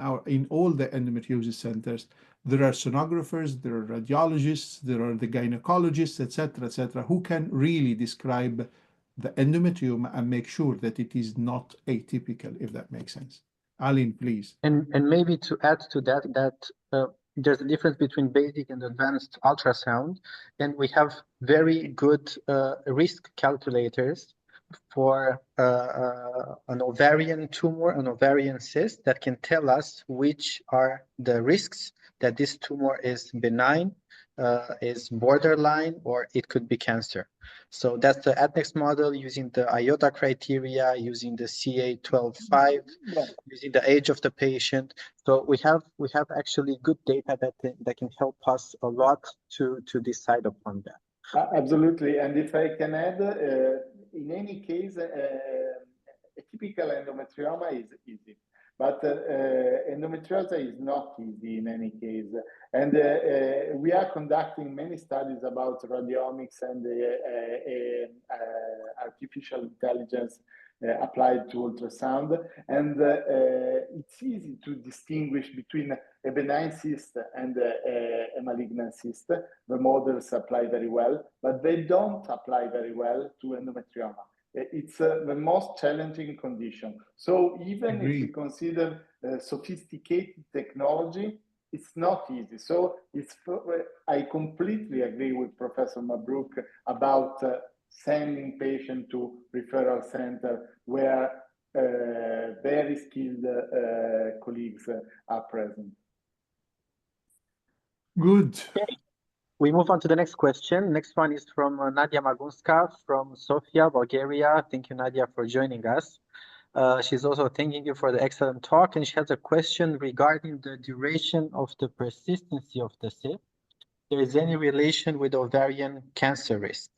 all the endometriosis centers. There are sonographers, there are radiologists, there are the gynecologists, etc., who can really describe the endometrioma and make sure that it is not atypical, if that makes sense. Aline, please. And maybe to add to that, there's a difference between basic and advanced ultrasound, and we have very good risk calculators for an ovarian tumor, an ovarian cyst, that can tell us which are the risks that this tumor is benign, is borderline, or it could be cancer. So that's the ADNEX model using the IOTA criteria, using the CA12-5, using the age of the patient. So we have actually good data that can help us a lot to decide upon that. Absolutely, and if I can add, in any case, a typical endometrioma is easy, but endometriosis is not easy in any case. And we are conducting many studies about radiomics and artificial intelligence applied to ultrasound, and it's easy to distinguish between a benign cyst and a malignant cyst. The models apply very well, but they don't apply very well to endometrioma. It's the most challenging condition. So even if we consider sophisticated technology, it's not easy. So I completely agree with Professor Mabrouk about sending patients to referral center where very skilled colleagues are present. Good. Okay. We move on to the next question. Next one is from Nadia Magunska from Sofia, Bulgaria. Thank you, Nadia, for joining us. She's also thanking you for the excellent talk, and she has a question regarding the duration of the persistency of the cyst. There is any relation with ovarian cancer risk?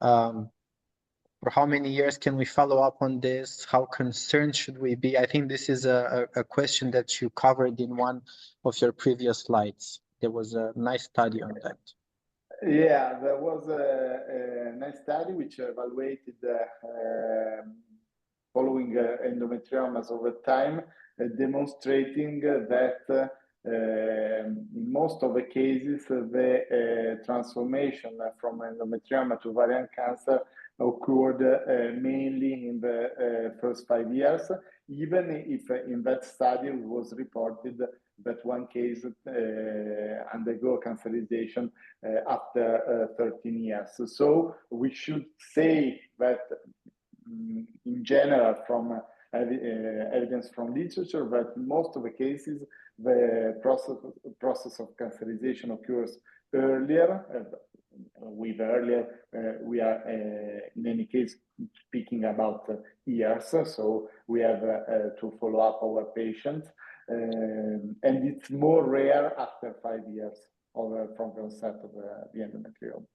For how many years can we follow up on this? How concerned should we be? I think this is a question that you covered in one of your previous slides. There was a nice study on that. Yeah, there was a nice study which evaluated following endometriomas over time, demonstrating that in most of the cases, the transformation from endometrioma to ovarian cancer occurred mainly in the first 5 years, even if in that study it was reported that one case undergo cancerization after 13 years. So we should say that in general, from evidence from literature, that most of the cases the process of cancerization occurs earlier. With earlier, we are in any case speaking about years, so we have to follow up our patients, and it's more rare after 5 years from the onset of the endometrioma.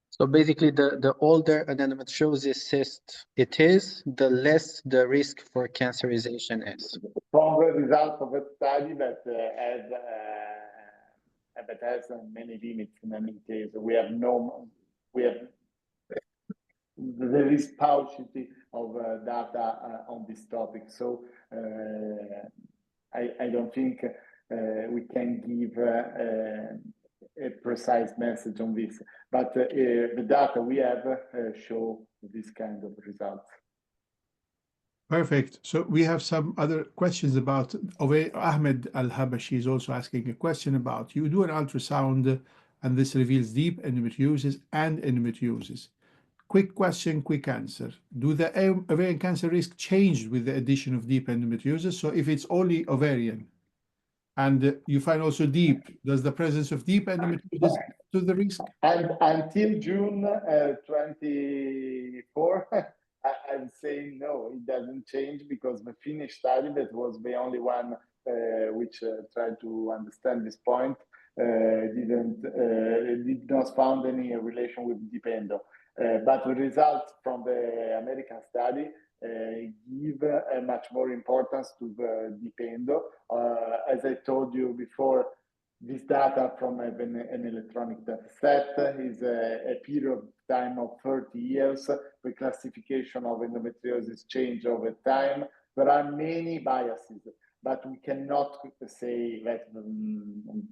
So basically, the older an endometriosis cyst it is, the less the risk for cancerization is. From the result of a study that has many limits in any case, there is paucity of data on this topic. So I don't think we can give a precise message on this, but the data we have show this kind of results. Perfect. So we have some other questions about Ahmed Al-Habashi is also asking a question about, you do an ultrasound and this reveals deep endometriosis and endometriosis. Quick question, quick answer. Do the ovarian cancer risk change with the addition of deep endometriosis? So if it's only ovarian? And you find also deep. Does the presence of deep endometriosis add to the risk? And until June 24, I'm saying no, it doesn't change, because the Finnish study, that was the only one which tried to understand this point, did not found any relation with deep endo. But the results from the American study give much more importance to the deep endo. As I told you before, this data from an electronic data set is a period of time of 30 years. The classification of endometriosis change over time. There are many biases, but we cannot say that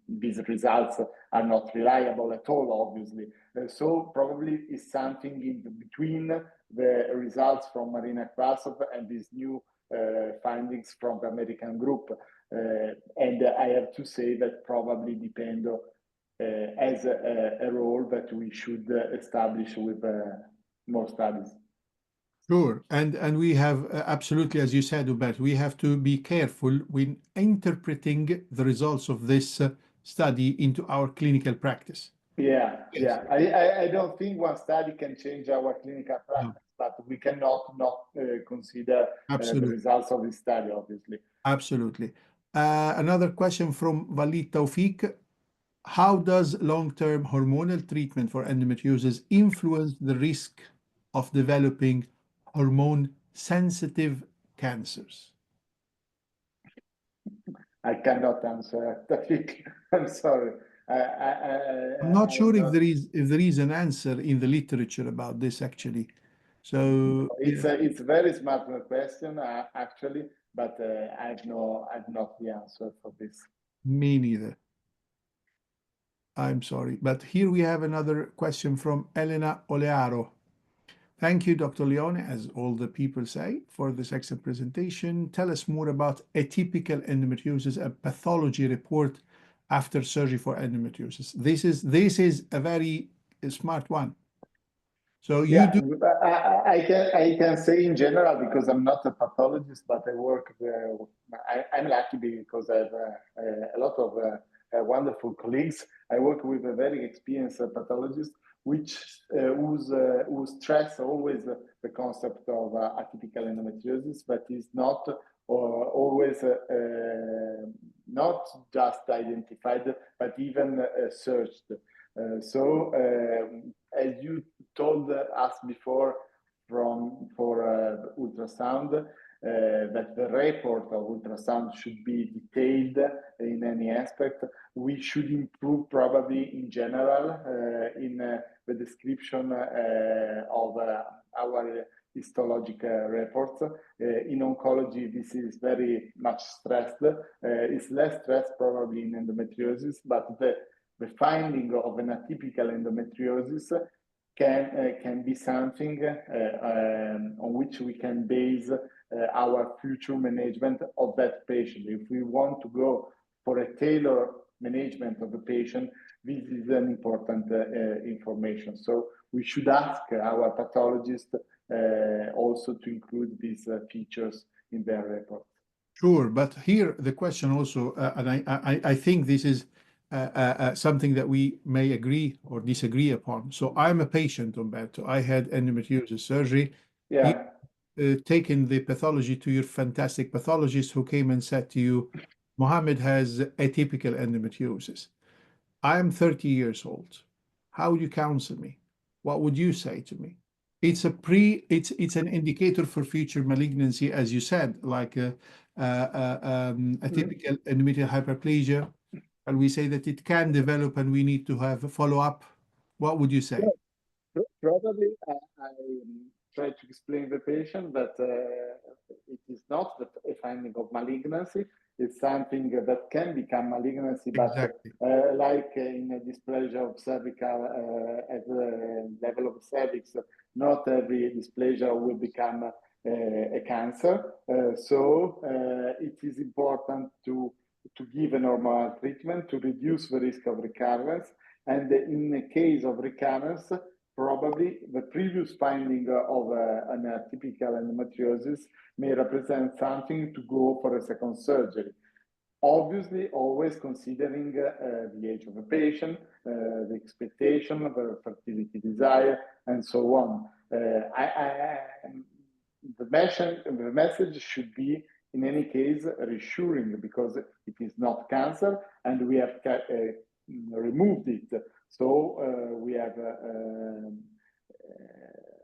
these results are not reliable at all, obviously. So probably is something in between the results from Marina Krasov and these new findings from the American group. And I have to say that probably Dipendo has a role that we should establish with more studies. Sure, and we have absolutely, as you said, Hubert, we have to be careful when interpreting the results of this study into our clinical practice. Yeah, Yes. yeah. I don't think one study can change our clinical practice, but we cannot not consider the results of this study, obviously. Absolutely. Another question from Walid Taufik. How does long-term hormonal treatment for endometriosis influence the risk of developing hormone-sensitive cancers? I cannot answer, Taufik. I'm sorry. I'm not sure if there is an answer in the literature about this, actually. So it's a very smart question, actually, but I've not the answer for this. Me neither. I'm sorry. But here we have another question from Elena Olearo. Thank you, Dr. Leone, as all the people say, for this excellent presentation. Tell us more about atypical endometriosis, a pathology report after surgery for endometriosis. This is a very smart one. So you do. I can say in general, because I'm not a pathologist, but I work. I'm lucky because I have a lot of wonderful colleagues. I work with a very experienced pathologist, who stress always the concept of atypical endometriosis, but is not always not just identified, but even searched. So as you told us before for ultrasound, that the report of ultrasound should be detailed in any aspect. We should improve probably in general in the description of our histological reports. In oncology, this is very much stressed. It's less stressed probably in endometriosis, but the finding of an atypical endometriosis can be something on which we can base our future management of that patient. If we want to go for a tailored management of the patient, this is an important information. So we should ask our pathologist also to include these features in their report. Sure, but here the question also, and I think this is something that we may agree or disagree upon. So I'm a patient, Umberto. I had endometriosis surgery. Yeah. Taken the pathology to your fantastic pathologist who came and said to you, Mohammed has atypical endometriosis. I am 30 years old. How would you counsel me? What would you say to me? It's an indicator for future malignancy, as you said, like atypical endometrial hyperplasia. And we say that it can develop and we need to have a follow-up. What would you say? Probably I try to explain the patient that it is not a finding of malignancy. It's something that can become malignancy, Exactly. but like in a dysplasia of cervical at the level of cervix, not every dysplasia will become a cancer. So it is important to give a normal treatment to reduce the risk of recurrence. And in the case of recurrence, probably the previous finding of an atypical endometriosis may represent something to go for a second surgery. obviously always considering the age of the patient, the expectation, the fertility desire, and so on. The message should be, in any case, reassuring, because it is not cancer and we have removed it. So we have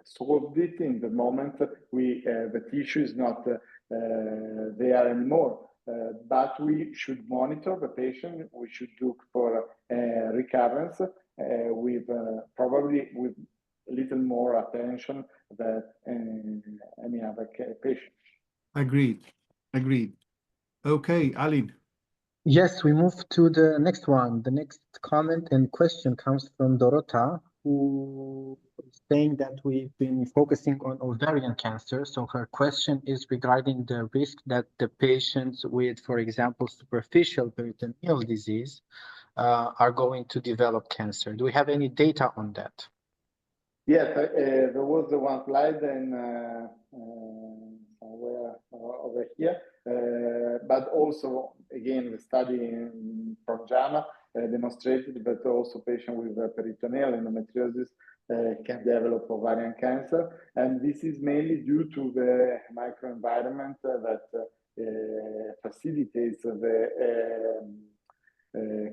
solved it in the moment the tissue is not there anymore. But we should monitor the patient. We should look for recurrence with probably with a little more attention than any other patient. Agreed. Agreed. Okay, Alin. Yes, we move to the next one. The next comment and question comes from Dorota, who is saying that we've been focusing on ovarian cancer. So her question is regarding the risk that the patients with, for example, superficial peritoneal disease are going to develop cancer. Do we have any data on that? Yes, there was the one slide and somewhere over here, but also again the study from JAMA demonstrated that also patients with peritoneal endometriosis can develop ovarian cancer, and this is mainly due to the microenvironment that facilitates the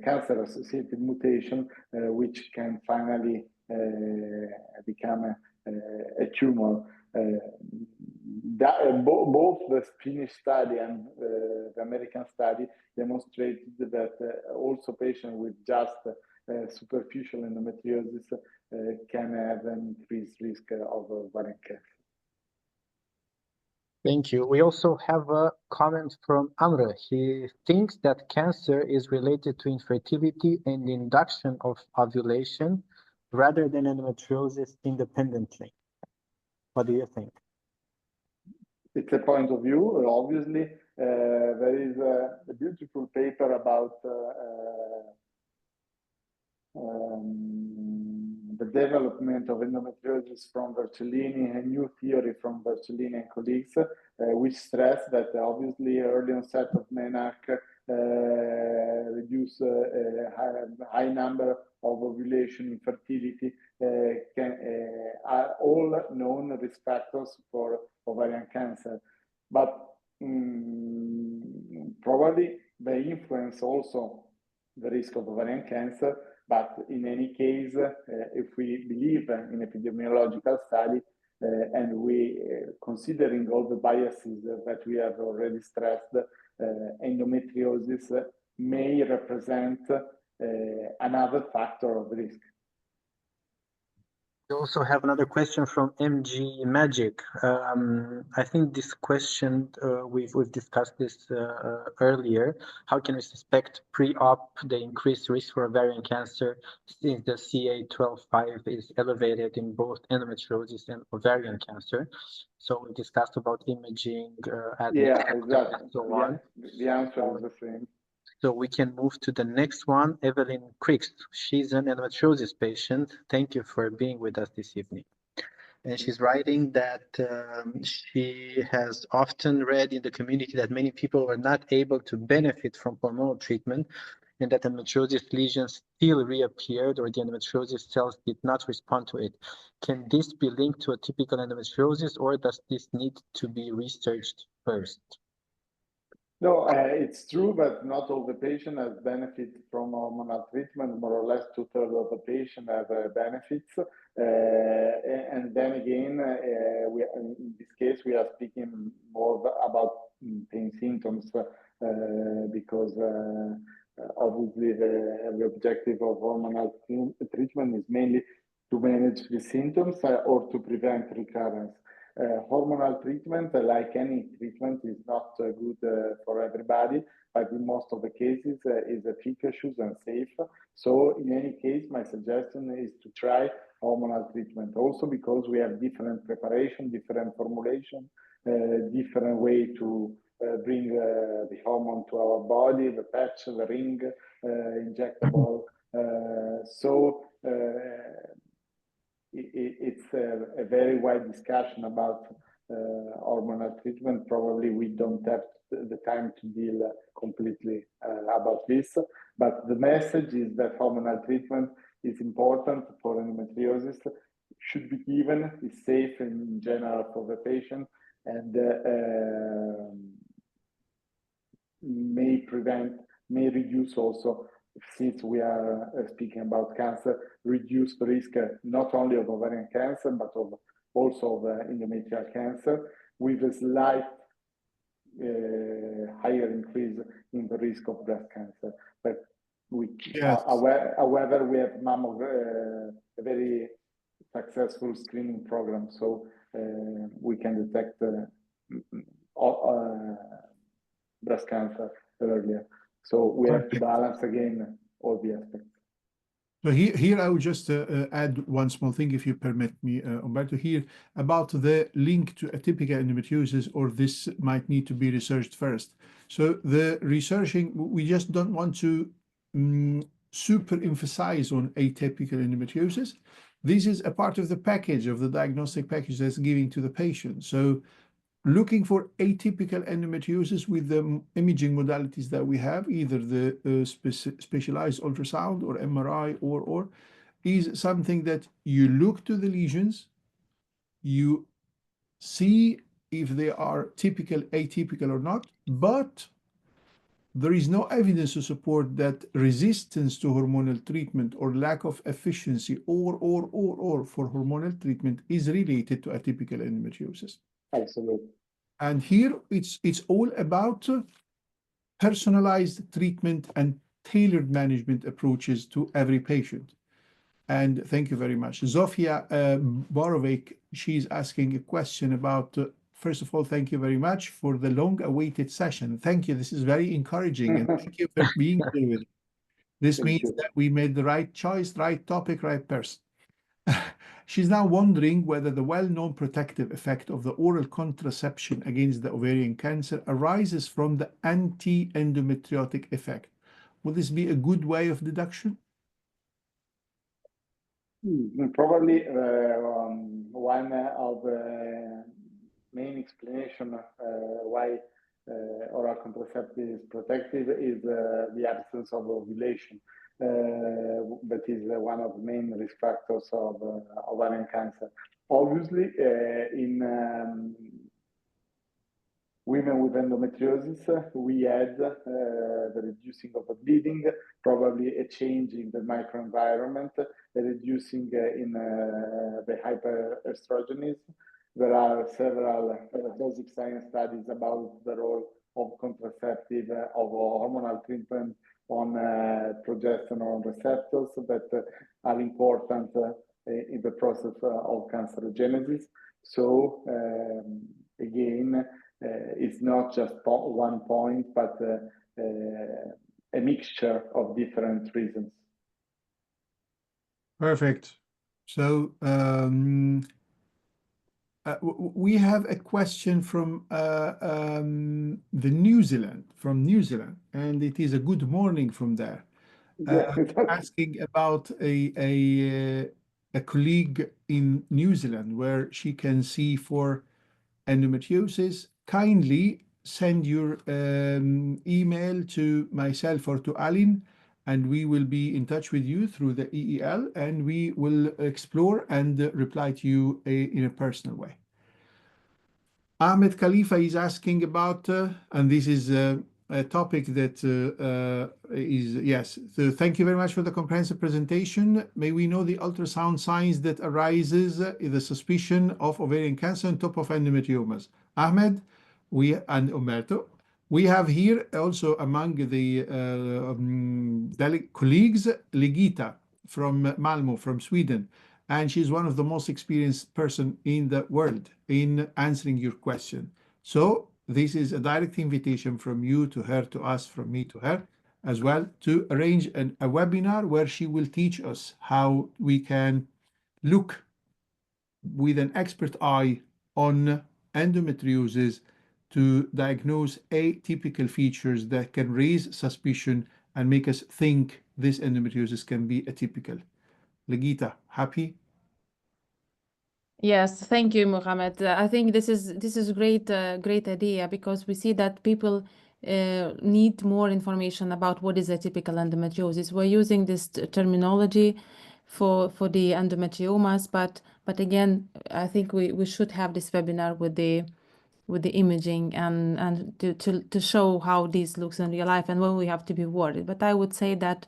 cancer-associated mutation, which can finally become a tumor. Both the Finnish study and the American study demonstrated that also patients with just superficial endometriosis can have an increased risk of ovarian cancer. Thank you. We also have a comment from Amr. He thinks that cancer is related to infertility and induction of ovulation rather than endometriosis independently. What do you think? It's a point of view. Obviously, there is a beautiful paper about the development of endometriosis from Vercellini, a new theory from Vercellini and colleagues, which stress that obviously early onset of MENAC reduce high number of ovulation, infertility, are all known risk factors for ovarian cancer. But probably they influence also the risk of ovarian cancer. But in any case, if we believe in epidemiological study and we considering all the biases that we have already stressed, endometriosis may represent another factor of risk. We also have another question from MG Magic. I think this question, we've discussed this earlier. How can we suspect pre-op the increased risk for ovarian cancer since the CA12-5 is elevated in both endometriosis and ovarian cancer? So we discussed about imaging, exactly. and so on. The answer is the same. So we can move to the next one, Evelyn Cricks. She's an endometriosis patient. Thank you for being with us this evening. And she's writing that she has often read in the community that many people were not able to benefit from hormonal treatment and that endometriosis lesions still reappeared or the endometriosis cells did not respond to it. Can this be linked to a typical endometriosis or does this need to be researched first? No, it's true, but not all the patients have benefit from hormonal treatment. More or less 2/3 of the patients have benefits. And then again, in this case, we are speaking more about pain symptoms because obviously the objective of hormonal treatment is mainly to manage the symptoms or to prevent recurrence. Hormonal treatment, like any treatment, is not good for everybody, but in most of the cases is efficacious and safe. So in any case, my suggestion is to try hormonal treatment also because we have different preparation, different formulation, different way to bring the hormone to our body, the patch, the ring, injectable. It's a very wide discussion about hormonal treatment. Probably we don't have the time to deal completely about this, but the message is that hormonal treatment is important for endometriosis, should be given, is safe in general for the patient, and may reduce also, since we are speaking about cancer, reduce the risk not only of ovarian cancer, but also of endometrial cancer, with a slight higher increase in the risk of breast cancer. But however, we have a very successful screening program, so we can detect breast cancer earlier. So we have to balance again all the aspects. So here I would just add one small thing, if you permit me, Umberto, here about the link to atypical endometriosis, or this might need to be researched first. So the researching, we just don't want to super emphasize on atypical endometriosis. This is a part of the package, of the diagnostic package that's giving to the patient. So looking for atypical endometriosis with the imaging modalities that we have, either the specialized ultrasound or MRI, or is something that you look to the lesions, you see if they are typical, atypical or not, but there is no evidence to support that resistance to hormonal treatment or lack of efficiency or for hormonal treatment is related to atypical endometriosis. Absolutely. And here it's all about personalized treatment and tailored management approaches to every patient. And thank you very much. Zofia Borovic, she's asking a question about, first of all, thank you very much for the long-awaited session. Thank you. This is very encouraging, and thank you for being here with us. This means that we made the right choice, right topic, right person. She's now wondering whether the well-known protective effect of the oral contraception against the ovarian cancer arises from the anti-endometriotic effect. Would this be a good way of deduction? Probably one of the main explanation why oral contraceptive is protective is the absence of ovulation. That is one of the main risk factors of ovarian cancer. Obviously, in women with endometriosis, we had the reducing of the bleeding, probably a change in the microenvironment, a reducing in the hyperestrogenism. There are several basic science studies about the role of contraceptive, of hormonal treatment on progesterone receptors that are important in the process of cancerogenesis. So again, it's not just one point, but a mixture of different reasons. Perfect. So we have a question from New Zealand, and it is a good morning from there. Asking about a colleague in New Zealand where she can see for endometriosis. Kindly send your email to myself or to Aline, and we will be in touch with you through the EEL, and we will explore and reply to you in a personal way. Ahmed Khalifa is asking about, and this is a topic that is, yes, so thank you very much for the comprehensive presentation. May we know the ultrasound signs that arises in the suspicion of ovarian cancer on top of endometriomas? Ahmed, and Umberto, we have here also among the colleagues, Ligita from Malmo, from Sweden, and she's one of the most experienced person in the world in answering your question. So this is a direct invitation from you to her, to us, from me to her, as well, to arrange a webinar where she will teach us how we can look with an expert eye on endometriosis to diagnose atypical features that can raise suspicion and make us think this endometriosis can be atypical. Ligita, happy? Yes, thank you, Mohammed. I think this is great idea, because we see that people need more information about what is a typical endometriosis. We're using this terminology for the endometriomas, but again, I think we should have this webinar with the imaging and to show how this looks in real life and when we have to be worried. But I would say that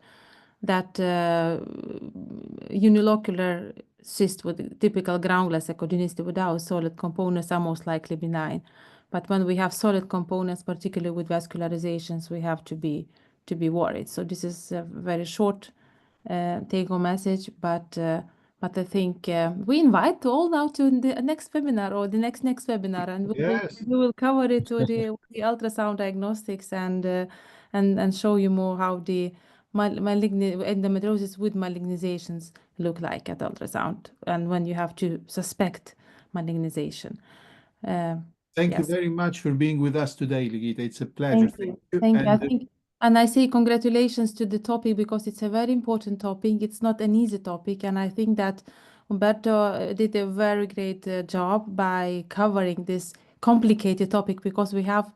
unilocular cyst with typical groundless echogenicity without solid components are most likely benign. But when we have solid components, particularly with vascularizations, we have to be worried. So this is a very short take-home message, but I think we invite all now to the next webinar or the next webinar, and Yes. we will cover it with the ultrasound diagnostics and show you more how the malignant endometriosis with malignizations look like at ultrasound, and when you have to suspect malignization. Thank you Yes. very much for being with us today, Ligita. It's a pleasure. Thank you. Thank you. I think, and I say congratulations to the topic, because it's a very important topic. It's not an easy topic, and I think that Umberto did a very great job by covering this complicated topic, because we have,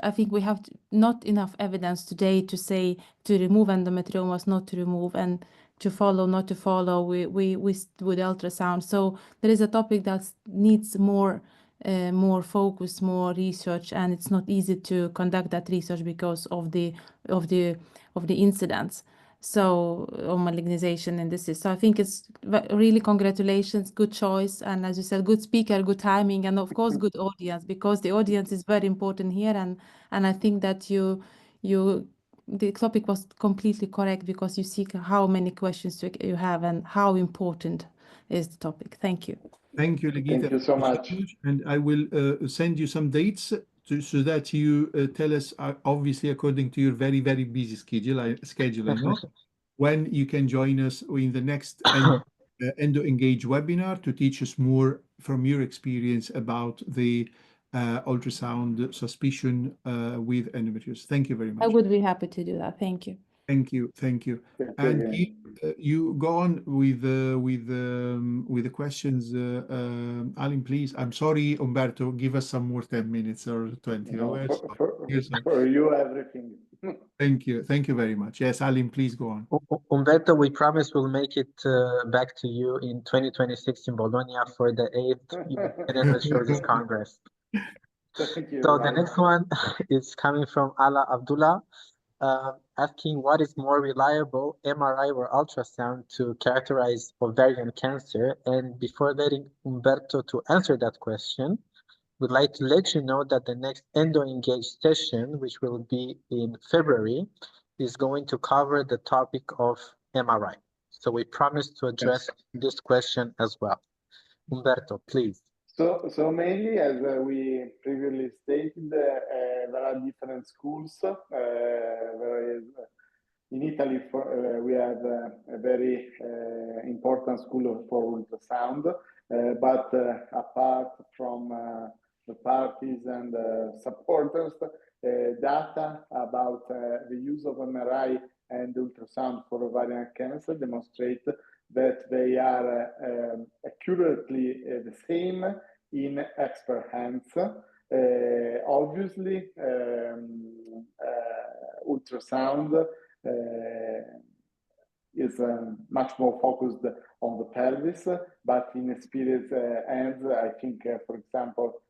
I think we have not enough evidence today to say to remove endometriomas, not to remove, and to follow, not to follow. We with ultrasound. So there is a topic that needs more focus, more research, and it's not easy to conduct that research because of the incidents. So, or malignization in this is. So I think it's really congratulations, good choice, and as you said, good speaker, good timing, and of course good audience, because the audience is very important here, and I think that the topic was completely correct, because you see how many questions you have and how important is the topic. Thank you. Thank you, Ligita. Thank you so much. And I will send you some dates so that you tell us, obviously, according to your very, very busy schedule, I know, when you can join us in the next EndoEngage webinar to teach us more from your experience about the ultrasound suspicion with endometriosis. Thank you very much. I would be happy to do that. Thank you. Thank you. And you go on with the questions, Alim, please. I'm sorry, Umberto. Give us some more 10 minutes or 20. For you, everything. Thank you very much. Yes, Alim, please go on. Umberto, we promise we'll make it back to you in 2026 in Bologna for the 8th Endometriosis Congress. Thank you. So the next one is coming from Ala Abdullah, asking what is more reliable, MRI or ultrasound to characterize ovarian cancer? And before letting Umberto to answer that question, we'd like to let you know that the next EndoEngage session, which will be in February, is going to cover the topic of MRI. So we promise to address this question as well. Umberto, please. So mainly, as we previously stated, there are different schools. In Italy, we have a very important school for ultrasound, but apart from the parties and supporters, data about the use of MRI and ultrasound for ovarian cancer demonstrate that they are accurately the same in expert hands. Obviously, ultrasound is much more focused on the pelvis, but in experienced hands, I think, for example,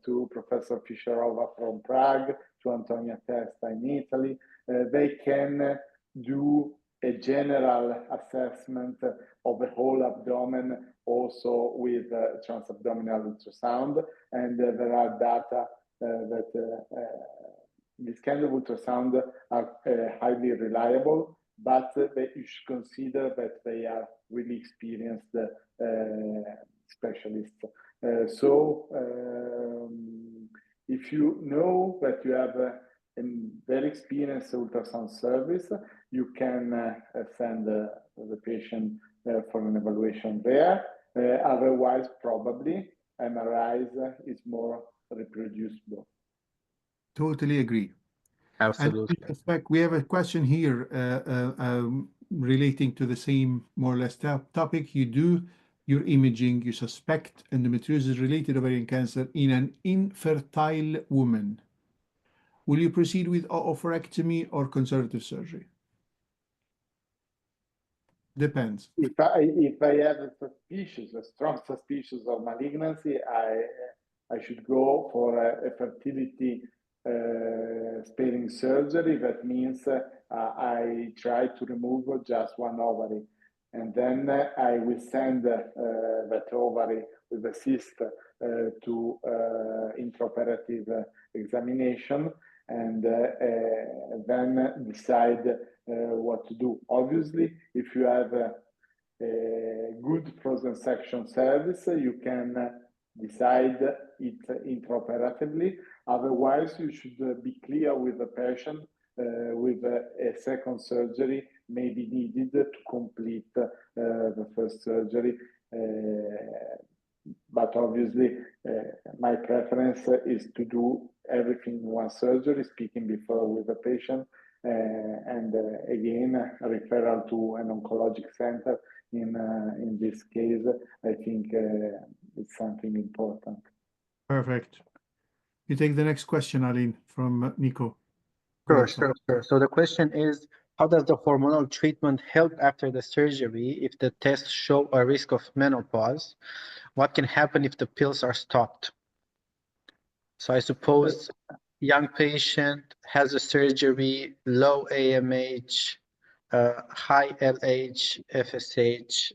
to Professor Fischerova from Prague, to Antonia Testa in Italy, they can do a general assessment of the whole abdomen, also with transabdominal ultrasound. And there are data that this kind of ultrasound are highly reliable, but you should consider that they are really experienced specialists. So if you know that you have a very experienced ultrasound service, you can send the patient for an evaluation there. Otherwise, probably MRIs is more reproducible. Totally agree. Absolutely. And in fact, we have a question here relating to the same, more or less, topic. You do your imaging, you suspect endometriosis-related ovarian cancer in an infertile woman, will you proceed with oophorectomy or conservative surgery? Depends. If I have a strong suspicion of malignancy, I should go for a fertility sparing surgery. That means I try to remove just one ovary, and then I will send that ovary with a cyst to intraoperative examination, and then decide what to do. Obviously, if you have a good post-section service, you can decide it intraoperatively. Otherwise, you should be clear with the patient with a second surgery may be needed to complete the first surgery. But obviously, my preference is to do everything in one surgery, speaking before with the patient, and again, a referral to an oncologic center. In this case, I think it's something important. Perfect. You take the next question, Aline, from Nico. Sure. So the question is, how does the hormonal treatment help after the surgery if the tests show a risk of menopause? What can happen if the pills are stopped? So I suppose young patient has a surgery, low AMH, high LH, FSH,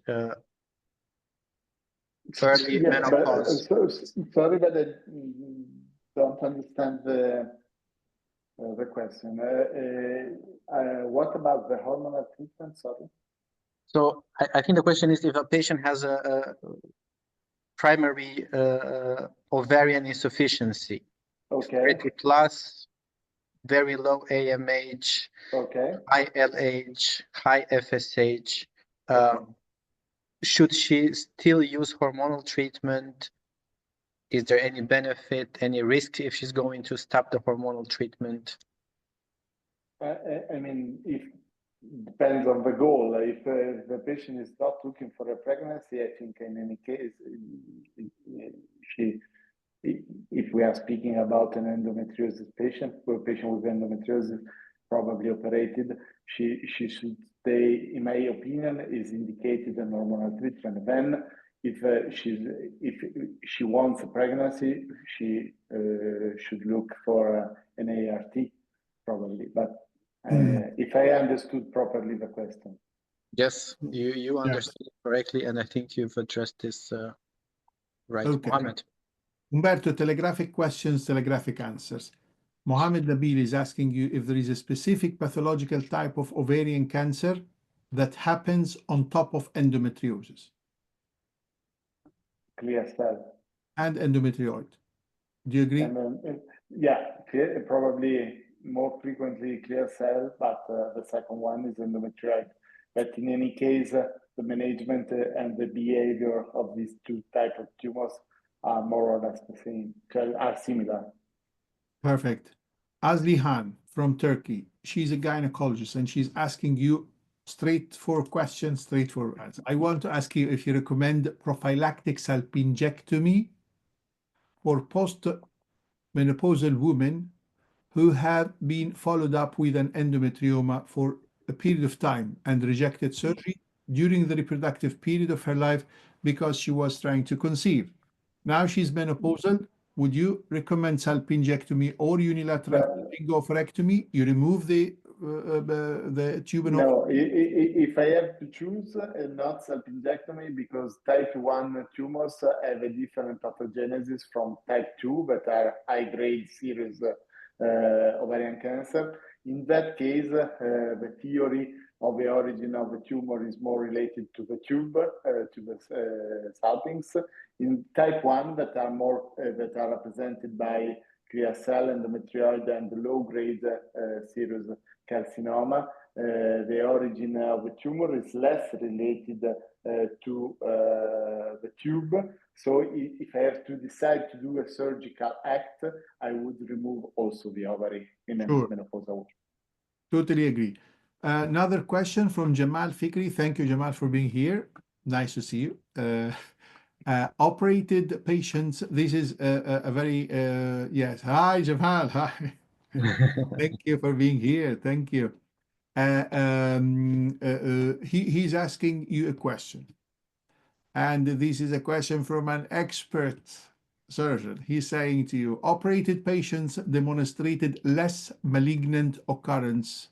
early menopause. Sorry, but I don't understand the question. What about the hormonal treatment? Sorry. So I think the question is if a patient has a primary ovarian insufficiency, okay, 30+, very low AMH, okay, high LH, high FSH, should she still use hormonal treatment? Is there any benefit, any risk if she's going to stop the hormonal treatment? I mean, it depends on the goal. If the patient is not looking for a pregnancy, I think in any case, if we are speaking about an endometriosis patient, or a patient with endometriosis, probably operated, she should stay, in my opinion, is indicated a hormonal treatment. Then, if she wants a pregnancy, she should look for an ART, probably. But if I understood properly the question. Yes, you understood it correctly, and I think you've addressed this right, Okay. Mohammed. Umberto, telegraphic questions, telegraphic answers. Mohammed Nabil is asking you if there is a specific pathological type of ovarian cancer that happens on top of endometriosis. Clear cell. And endometrioid. Do you agree? Yeah, probably more frequently clear cell, but the second one is endometrioid. But in any case, the management and the behavior of these two types of tumors are more or less the same, are similar. Perfect. Azli Han from Turkey. She's a gynecologist and she's asking you straightforward questions, straightforward answers. I want to ask you if you recommend prophylactic salpingectomy for post-menopausal women who have been followed up with an endometrioma for a period of time and rejected surgery during the reproductive period of her life because she was trying to conceive. Now she's menopausal. Would you recommend salpingectomy or unilateral oophorectomy? You remove the tube? No, if I have to choose, not salpingectomy, because type 1 tumors have a different pathogenesis from type 2, but are high-grade serous ovarian cancer. In that case, the theory of the origin of the tumor is more related to the tube, to the salpings. In type 1, that are represented by clear cell, endometrioid, and low-grade serous carcinoma, the origin of the tumor is less related to the tube. So if I have to decide to do a surgical act, I would remove also the ovary in a menopausal. Totally agree. Another question from Jamal Fikri. Thank you, Jamal, for being here. Nice to see you. Operated patients, this is a very, yes. Hi, Jamal. Hi. Thank you for being here. Thank you. He's asking you a question. And this is a question from an expert surgeon. He's saying to you, operated patients demonstrated less malignant occurrence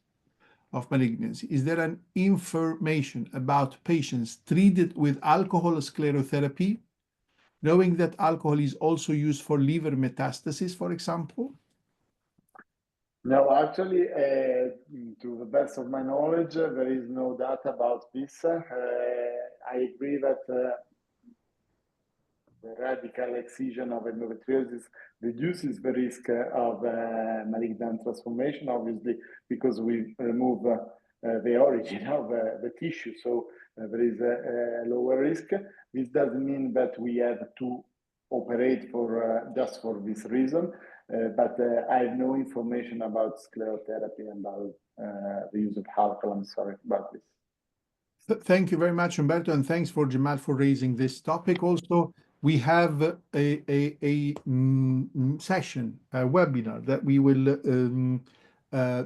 of malignancy. Is there an information about patients treated with alcohol sclerotherapy, knowing that alcohol is also used for liver metastasis, for example? No, actually, to the best of my knowledge, there is no data about this. I agree that the radical excision of endometriosis reduces the risk of malignant transformation, obviously, because we remove the origin of the tissue. So there is a lower risk. This doesn't mean that we have to operate for just for this reason. But I have no information about sclerotherapy and about the use of alcohol. I'm sorry about this. Thank you very much, Umberto, and thanks for Jamal for raising this topic. Also, we have a session, a webinar that we will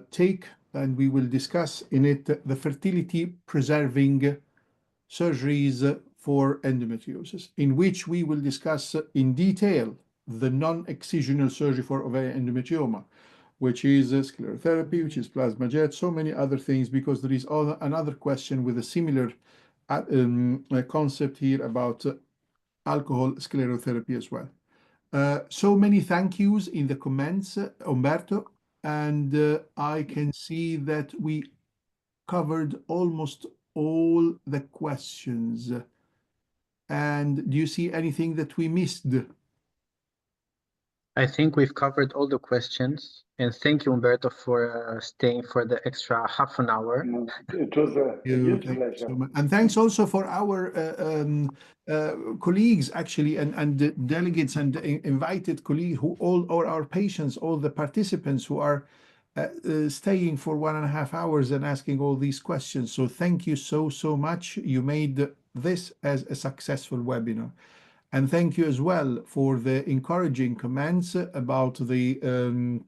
take, and we will discuss in it the fertility preserving surgeries for endometriosis, in which we will discuss in detail the non-excisional surgery for ovarian endometrioma, which is sclerotherapy, which is plasma jet, so many other things, because there is another question with a similar concept here about alcohol sclerotherapy as well. So many thank yous in the comments, Umberto, and I can see that we covered almost all the questions. And do you see anything that we missed? I think we've covered all the questions, and thank you, Umberto, for staying for the extra half an hour. It was a huge pleasure. So and thanks also for our colleagues, actually, and delegates and invited colleagues, who all our patients, all the participants who are staying for 1.5 hours and asking all these questions. So thank you so much. You made this as a successful webinar. And thank you as well for the encouraging comments about the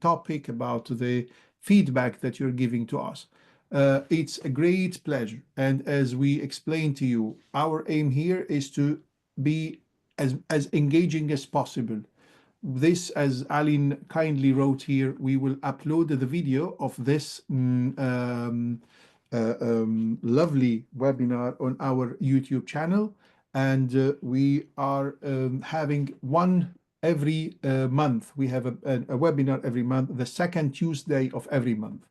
topic, about the feedback that you're giving to us. It's a great pleasure. And as we explained to you, our aim here is to be as engaging as possible. This, as Aline kindly wrote here, we will upload the video of this lovely webinar on our YouTube channel. And we are having one every month. We have a webinar every month, the second Tuesday of every month.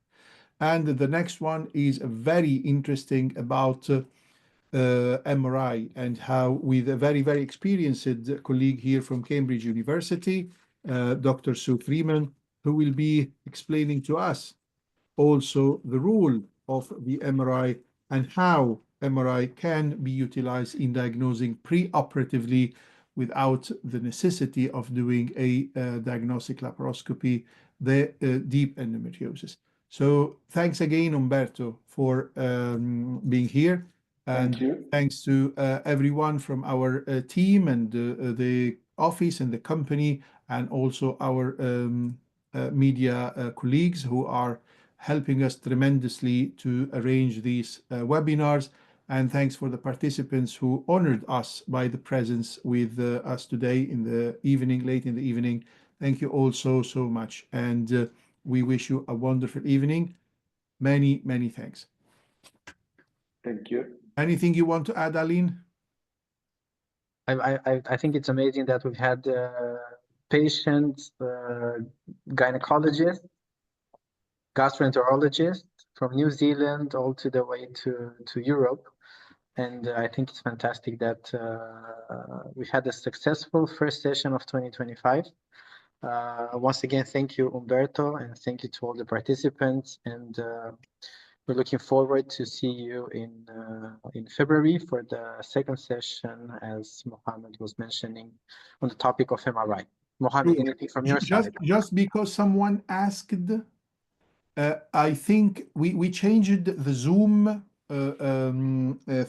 And the next one is very interesting about MRI, and how, with a very experienced colleague here from Cambridge University, Dr. Sue Freeman, who will be explaining to us also the role of the MRI and how MRI can be utilized in diagnosing preoperatively without the necessity of doing a diagnostic laparoscopy, the deep endometriosis. So thanks again, Umberto, for being here. And thank you. Thanks to everyone from our team and the office and the company, and also our media colleagues who are helping us tremendously to arrange these webinars. And thanks for the participants who honored us by the presence with us today in the evening, late in the evening. Thank you all so much. And we wish you a wonderful evening. Many thanks. Thank you. Anything you want to add, Aline? I think it's amazing that we've had patients, gynecologists, gastroenterologists from New Zealand all to the way to Europe. And I think it's fantastic that we had a successful first session of 2025. Once again, thank you, Umberto, and thank you to all the participants. And we're looking forward to see you in February for the second session, as Mohammed was mentioning, on the topic of MRI. Mohammed, anything from your side? Just because someone asked, I think we changed the Zoom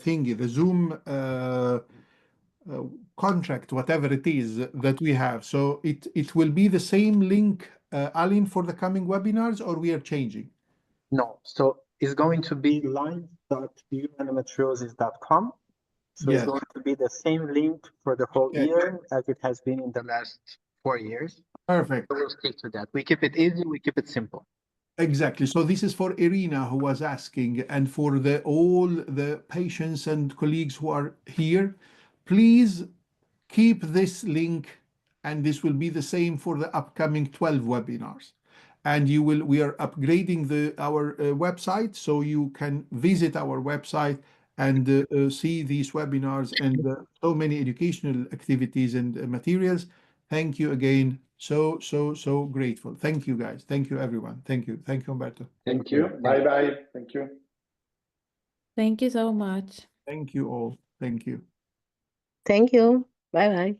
thingy, the Zoom contract, whatever it is that we have. So it will be the same link, Aline, for the coming webinars, or we are changing? No, so it's going to be live.endometriosis.com. So it's Yes. going to be the same link for the whole Okay. year as it has been in the last 4 years. Perfect. So we'll stick to that. We keep it easy, we keep it simple. Exactly. So this is for Irina, who was asking, and for all the patients and colleagues who are here. Please keep this link, and this will be the same for the upcoming 12 webinars. And we are upgrading our website, so you can visit our website and see these webinars and so many educational activities and materials. Thank you again. So grateful. Thank you, guys. Thank you, everyone. Thank you. Thank you, Umberto. Thank you. Bye-bye. Thank you. Thank you so much. Thank you all. Thank you. Thank you. Bye bye.